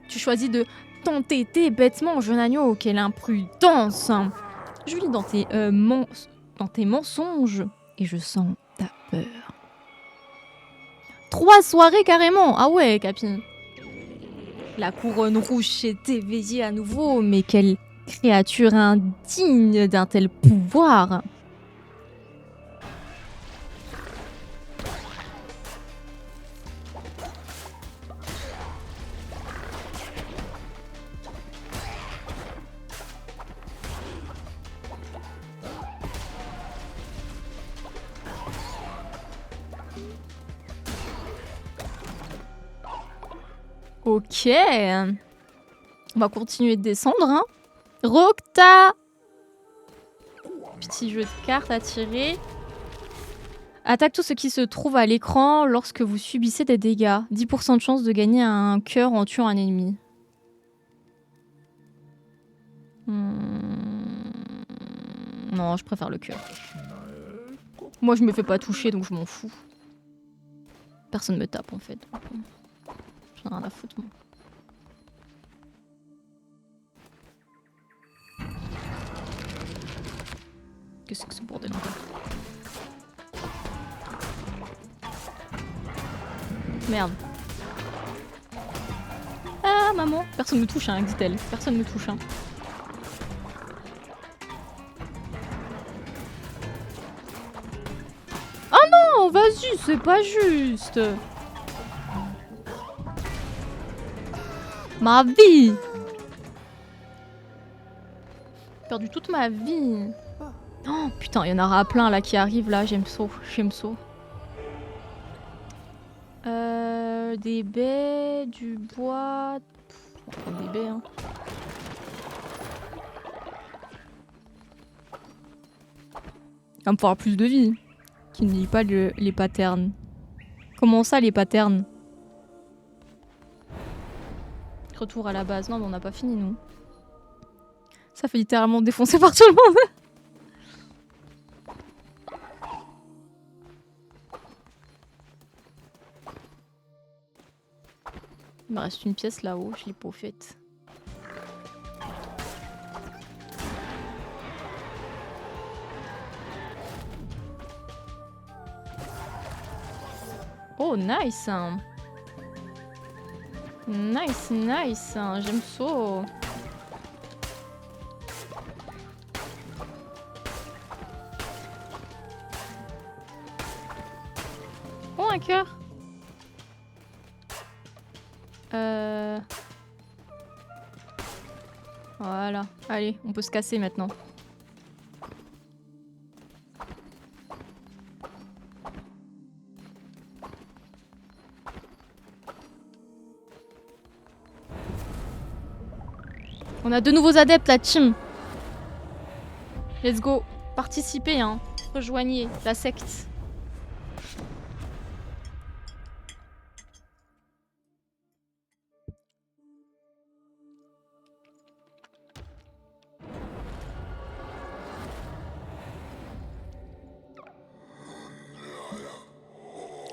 Tu choisis de t'entêter bêtement, jeune agneau. Quelle imprudence! Je lis dans tes mensonges et je sens ta peur. 3 soirées carrément! Ah ouais, Capi. La couronne rouge s'est éveillée à nouveau, mais quelle créature indigne d'un tel pouvoir! Ok. On va continuer de descendre, hein. Rokta! Petit jeu de cartes à tirer. Attaque tout ce qui se trouve à l'écran lorsque vous subissez des dégâts. 10% de chance de gagner un cœur en tuant un ennemi. Non, je préfère le cœur. Moi, je me fais pas toucher, donc je m'en fous. Personne me tape, en fait. J'en ai rien à foutre, moi. Qu'est-ce que c'est bordel encore? Merde. Ah, maman. Personne me touche, hein, dit-elle. Personne me touche, hein. Oh non, vas-y, c'est pas juste. Ma vie. J'ai perdu toute ma vie. Oh putain, il y en aura plein là qui arrivent là, j'aime ça, j'aime ça. Des baies, du bois... On va prendre des baies, hein. Il va me falloir plus de vie. Qui ne lit pas les patterns. Comment ça, les patterns? Retour à la base. Non, mais on n'a pas fini, nous. Ça fait littéralement défoncer par tout le monde. Il me reste une pièce là-haut, je l'ai pas faite. Oh, nice! Nice, nice! J'aime ça! Oh, un cœur! Voilà. Allez, on peut se casser maintenant. On a de nouveaux adeptes, la team. Let's go. Participez, hein. Rejoignez la secte.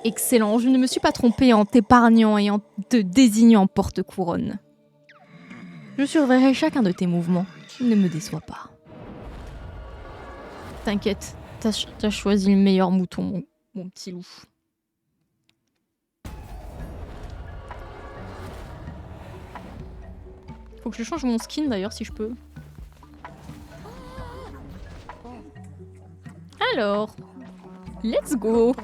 Excellent, je ne me suis pas trompée en t'épargnant et en te désignant porte-couronne. Je surveillerai chacun de tes mouvements. Ne me déçois pas. T'inquiète, t'as choisi le meilleur mouton, mon petit loup. Faut que je change mon skin d'ailleurs si je peux. Alors, let's go.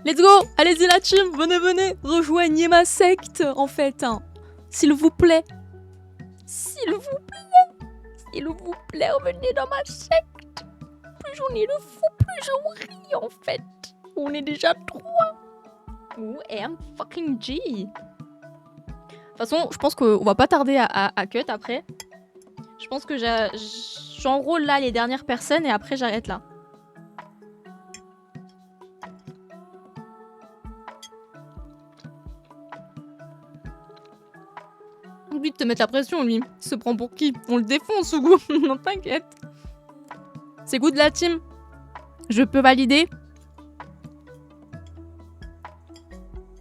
Let's go. Allez-y la team, venez, rejoignez ma secte en fait. Hein. S'il vous plaît. S'il vous plaît, revenez dans ma secte. Plus j'en ai le fou, plus j'en ris en fait. On est déjà 3. OM fucking G. De toute façon, je pense qu'on va pas tarder à cut après. Je pense que j'enrôle là les dernières personnes et après j'arrête là. Oublie de te mettre la pression, lui. Il se prend pour qui? On le défonce, Ougou. Non, t'inquiète. C'est good la team. Je peux valider.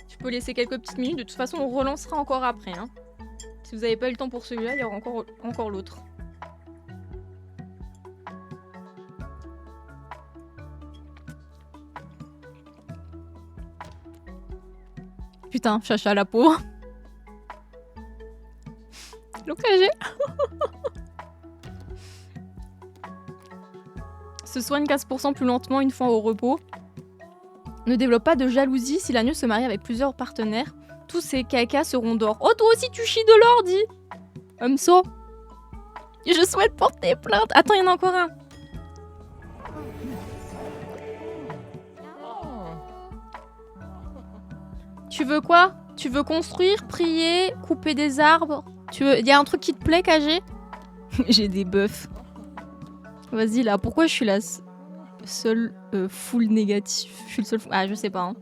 Tu peux laisser quelques petites minutes. De toute façon, on relancera encore après. Hein. Si vous n'avez pas eu le temps pour celui-là, il y aura encore l'autre. Putain, chacha la peau. L'OKG. Se soigne 15% plus lentement une fois au repos. Ne développe pas de jalousie si l'agneau se marie avec plusieurs partenaires. Tous ces cacas seront d'or. Oh, toi aussi tu chies de l'or, dis. So. Je souhaite porter plainte. Attends, il y en a encore un. Tu veux quoi? Tu veux construire, prier, couper des arbres? Il y a un truc qui te plaît, KG? J'ai des buffs. Vas-y là, pourquoi je suis la seule full négatif? Je suis le seul... Ah, je sais pas. Hein.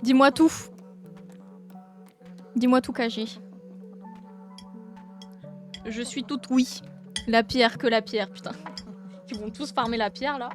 Dis-moi tout. Dis-moi tout, KG. Je suis toute oui. La pierre, que la pierre, putain. Ils vont tous farmer la pierre, là.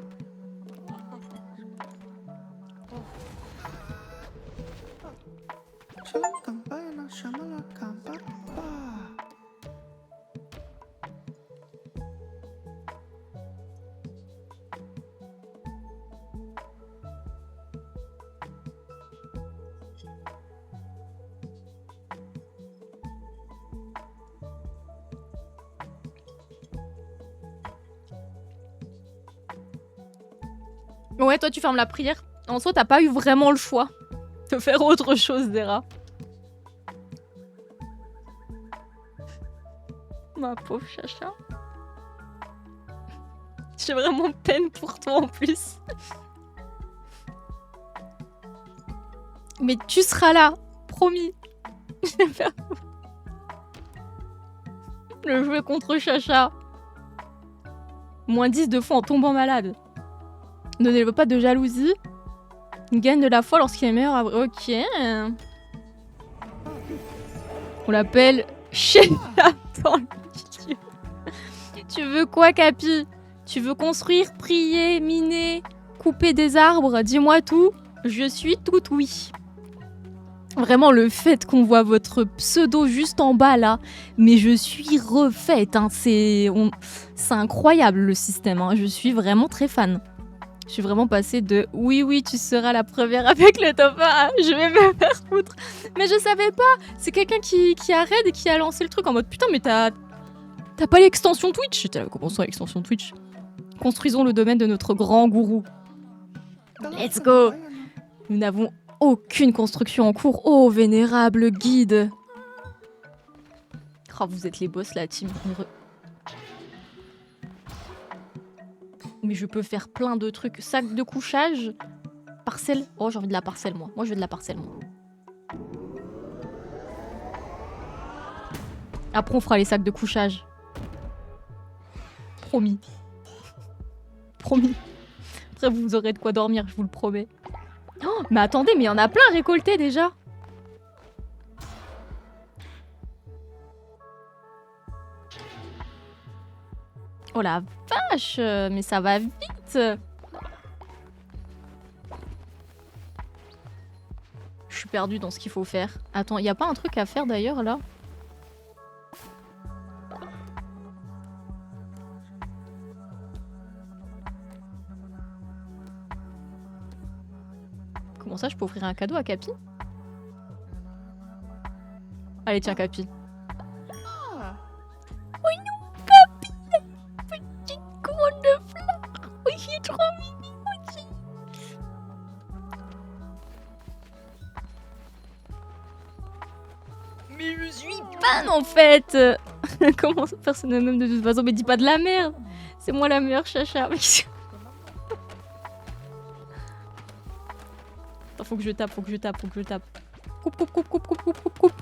Ouais, toi tu fermes la prière. En soi, t'as pas eu vraiment le choix de faire autre chose, Dera. Ma pauvre chacha. J'ai vraiment peine pour toi en plus. Mais tu seras là, promis. Je vais faire le jeu contre chacha. Moins 10 de fois en tombant malade. Ne développe pas de jalousie. Il gagne de la foi lorsqu'il est meilleur. Ok. On l'appelle Sheila dans le milieu. Tu veux quoi, Capi? Tu veux construire, prier, miner, couper des arbres? Dis-moi tout. Je suis toute oui. Vraiment, le fait qu'on voit votre pseudo juste en bas, là, mais je suis refaite. Hein. C'est incroyable, le système. Hein. Je suis vraiment très fan. Je suis vraiment passée de « Oui, tu seras la première avec le top 1 », je vais me faire foutre. Mais je savais pas. C'est quelqu'un qui a raid et qui a lancé le truc en mode « Putain, mais t'as pas l'extension Twitch ?» J'étais là, comment ça, l'extension Twitch? Construisons le domaine de notre grand gourou. Let's go. Nous n'avons aucune construction en cours. Oh, vénérable guide. Oh, vous êtes les boss, la team. Mais je peux faire plein de trucs. Sac de couchage. Parcelle. Oh, j'ai envie de la parcelle, moi. Moi, je veux de la parcelle, moi. Après, on fera les sacs de couchage. Promis. Promis. Après, vous aurez de quoi dormir, je vous le promets. Oh, mais attendez, mais il y en a plein récoltés déjà. Oh la vache, mais ça va vite. Je suis perdue dans ce qu'il faut faire. Attends, il n'y a pas un truc à faire d'ailleurs là? Comment ça, je peux offrir un cadeau à Capi? Allez, tiens, Capi. fan en fait. Comment personne ne m'aime de toute façon, mais dis pas de la merde. C'est moi la meilleure chacha. Attends, faut que je tape. Coupe.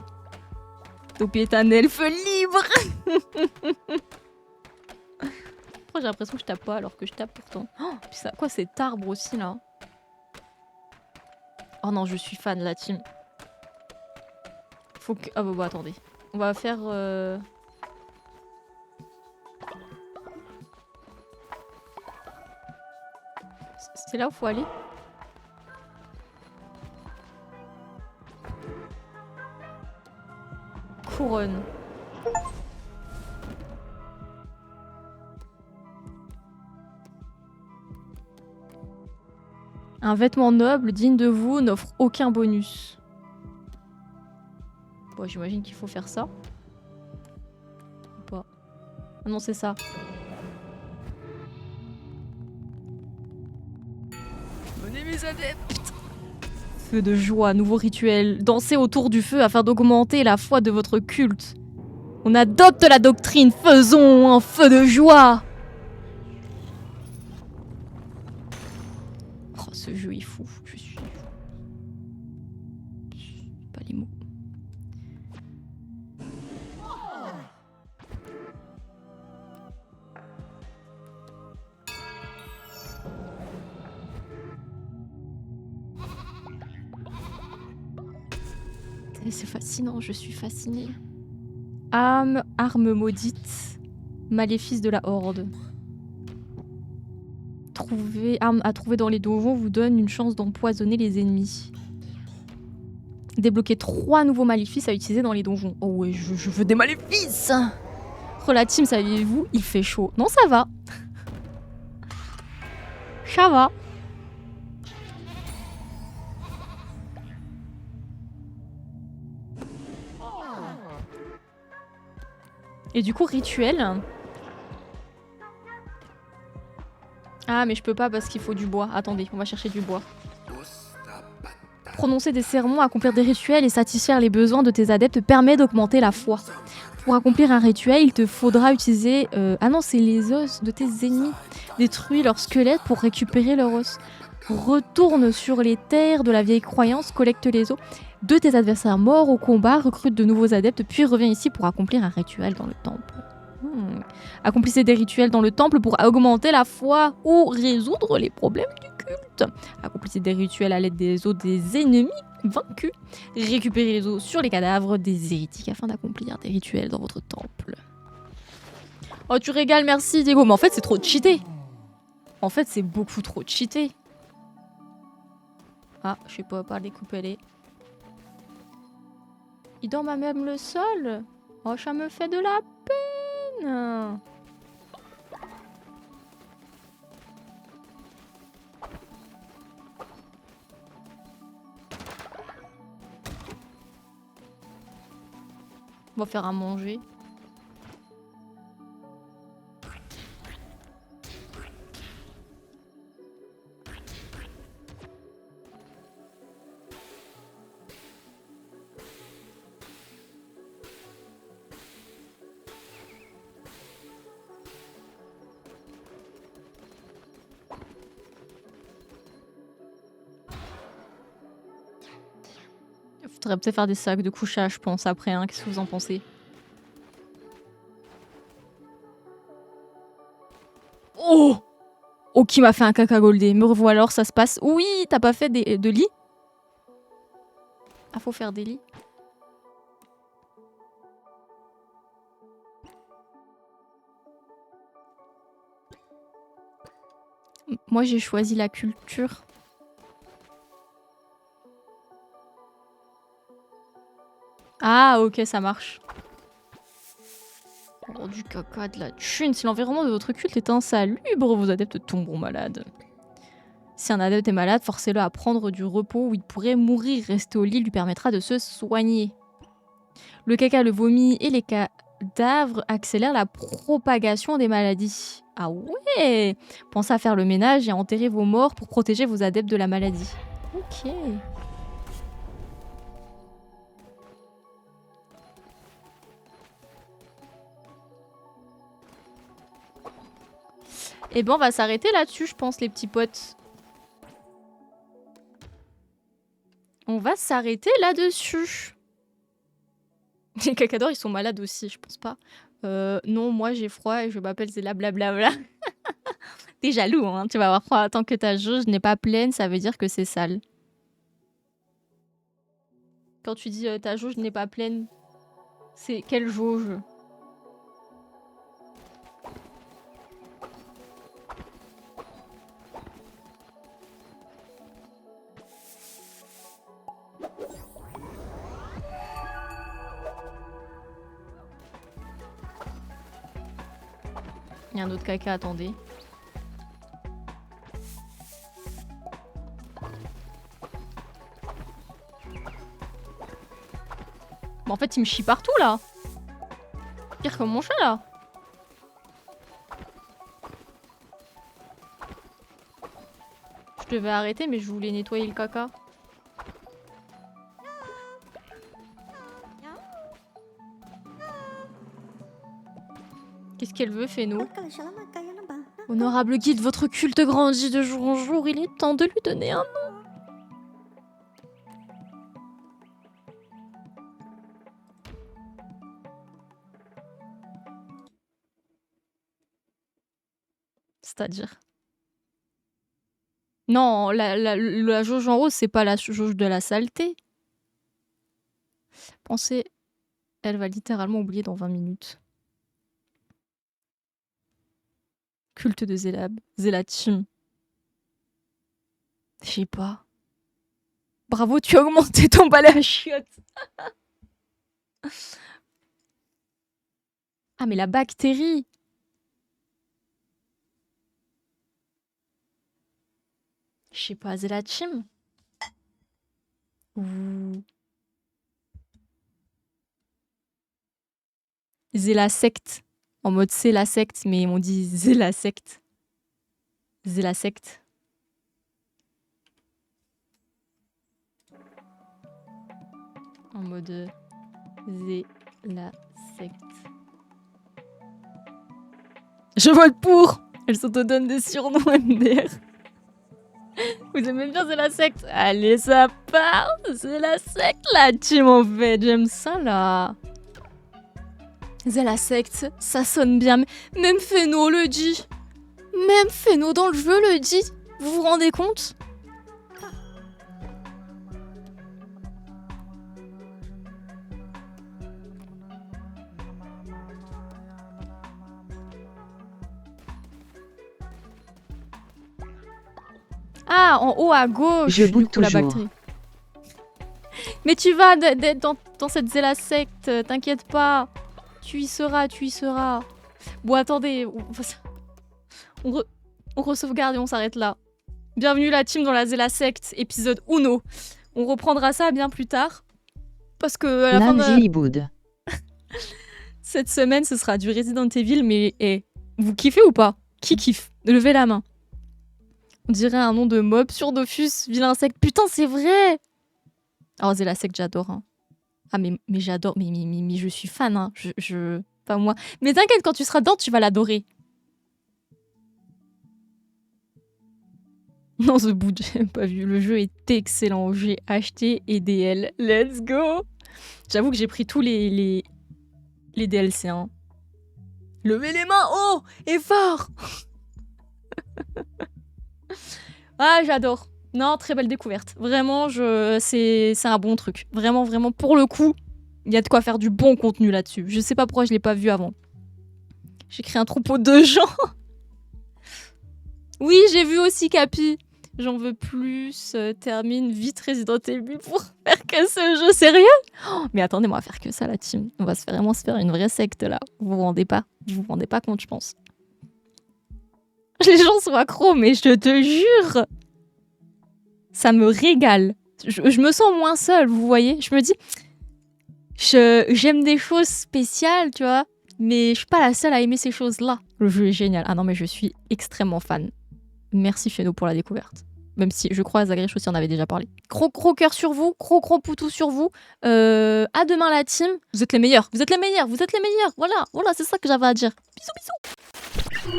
Topi est un elfe libre. J'ai l'impression que je tape pas alors que je tape pourtant. Oh, puis ça, quoi cet arbre aussi là? Oh non, je suis fan la team. Faut que... Ah bah attendez. On va faire... C'est là où faut aller? Couronne. Un vêtement noble digne de vous n'offre aucun bonus. Bon, j'imagine qu'il faut faire ça. Ou pas? Ah non, c'est ça. Venez mes adeptes! Feu de joie, nouveau rituel. Dansez autour du feu afin d'augmenter la foi de votre culte. On adopte la doctrine, faisons un feu de joie! Oh, ce jeu est fou, je suis... Pas les mots. C'est fascinant, je suis fascinée. Arme maudite, maléfice de la horde. Arme à trouver dans les donjons vous donne une chance d'empoisonner les ennemis. Débloquer 3 nouveaux maléfices à utiliser dans les donjons. Oh ouais, je veux des maléfices! Relatim, saviez-vous, il fait chaud. Non, ça va. Ça va. Et du coup, rituel. Ah, mais je peux pas parce qu'il faut du bois. Attendez, on va chercher du bois. Prononcer des sermons, accomplir des rituels et satisfaire les besoins de tes adeptes permet d'augmenter la foi. Pour accomplir un rituel, il te faudra utiliser... Ah non, c'est les os de tes ennemis. Détruis leur squelette pour récupérer leurs os. Retourne sur les terres de la vieille croyance, collecte les os de tes adversaires morts au combat, recrute de nouveaux adeptes, puis reviens ici pour accomplir un rituel dans le temple. Accomplissez des rituels dans le temple pour augmenter la foi ou résoudre les problèmes du culte. Accomplissez des rituels à l'aide des os des ennemis vaincus. Récupérez les os sur les cadavres des hérétiques afin d'accomplir des rituels dans votre temple. Oh, tu régales, merci Diego. Mais en fait, c'est trop cheaté. En fait, c'est beaucoup trop cheaté. Ah, je sais pas découper les... Il dorment à même le sol. Oh, ça me fait de la peine. On va faire à manger. Faudrait peut-être faire des sacs de couchage, je pense, après. Hein. Qu'est-ce que vous en pensez? Oh! Oh, qui m'a fait un caca goldé. Me revoilà alors, ça se passe. Oui, t'as pas fait de lit? Ah, faut faire des lits. Moi, j'ai choisi la culture. Ah, ok, ça marche. Oh, du caca, de la thune. Si l'environnement de votre culte est insalubre, vos adeptes tomberont malades. Si un adepte est malade, forcez-le à prendre du repos où il pourrait mourir. Rester au lit lui permettra de se soigner. Le caca, le vomi et les cadavres accélèrent la propagation des maladies. Ah ouais! Pensez à faire le ménage et à enterrer vos morts pour protéger vos adeptes de la maladie. Ok. Et ben on va s'arrêter là-dessus, je pense, les petits potes. On va s'arrêter là-dessus. Les cacadors, ils sont malades aussi, je pense pas. Non, moi j'ai froid et je m'appelle Zéla blablabla. T'es jaloux, hein, tu vas avoir froid. Tant que ta jauge n'est pas pleine, ça veut dire que c'est sale. Quand tu dis ta jauge n'est pas pleine, c'est quelle jauge? Il y a un autre caca, attendez. Bon, en fait, il me chie partout, là. Pire comme mon chat, là. Je devais arrêter, mais je voulais nettoyer le caca. Qu'est-ce qu'elle veut, Féno? Honorable guide, votre culte grandit de jour en jour. Il est temps de lui donner un nom. C'est-à-dire? Non, la jauge en haut, c'est pas la jauge de la saleté. Pensez, elle va littéralement oublier dans 20 minutes. Culte de Zélab. Zélatime. Je sais pas. Bravo, tu as augmenté ton balai à chiottes. Ah, mais la bactérie. Je sais pas, Zélatime. Ou... Zélasecte. En mode c'est la secte, mais on dit Zélasecte. Zélasecte. En mode Zélasecte. Je vote pour. Elle s'autodonne des surnoms MDR. Vous aimez bien Zélasecte? Allez, ça part. Zélasecte, la team en fait. J'aime ça là. Zélasecte, ça sonne bien. Même Féno le dit. Même Féno dans le jeu le dit. Vous vous rendez compte? Ah, en haut à gauche. Je boude pour la toujours. bactérie. Mais tu vas dans cette Zélasecte, t'inquiète pas. Tu y seras, tu y seras. Bon, attendez. On re-sauvegarde et on s'arrête là. Bienvenue la team dans la Zélasecte, épisode 1. On reprendra ça bien plus tard. Parce que à la fin de cette semaine, ce sera du Resident Evil. Mais vous kiffez ou pas? Qui kiffe? Levez la main. On dirait un nom de mob sur Dofus, vilain insecte. Putain, c'est vrai! Oh, Zélasecte, j'adore. Hein. Ah, mais j'adore. Mais je suis fan. Hein. Pas moi. Mais t'inquiète, quand tu seras dedans, tu vas l'adorer. Non, ce bout, j'ai pas vu. Le jeu est excellent. J'ai acheté EDL. Let's go! J'avoue que j'ai pris tous les DLC. Hein. Levez les mains haut et fort! Ah, j'adore. Non, très belle découverte. Vraiment, c'est un bon truc. Vraiment, vraiment, pour le coup, il y a de quoi faire du bon contenu là-dessus. Je sais pas pourquoi je l'ai pas vu avant. J'ai créé un troupeau de gens. Oui, j'ai vu aussi Capi. J'en veux plus. Termine vite Resident Evil pour faire que ce jeu. Sérieux? Oh, mais attendez, on va faire que ça, la team. On va vraiment se faire une vraie secte, là. Vous vous rendez pas? Vous vous rendez pas compte, je pense. Les gens sont accros, mais je te jure, ça me régale. Je me sens moins seule, vous voyez. Je me dis, j'aime des choses spéciales, tu vois, mais je suis pas la seule à aimer ces choses-là. Le jeu est génial. Ah non, mais je suis extrêmement fan. Merci Féno pour la découverte. Même si je crois Zagresh aussi en avait déjà parlé. Gros cœur sur vous, gros poutou sur vous. À demain la team. Vous êtes les meilleurs, vous êtes les meilleurs, vous êtes les meilleurs. Voilà, c'est ça que j'avais à dire. Bisous.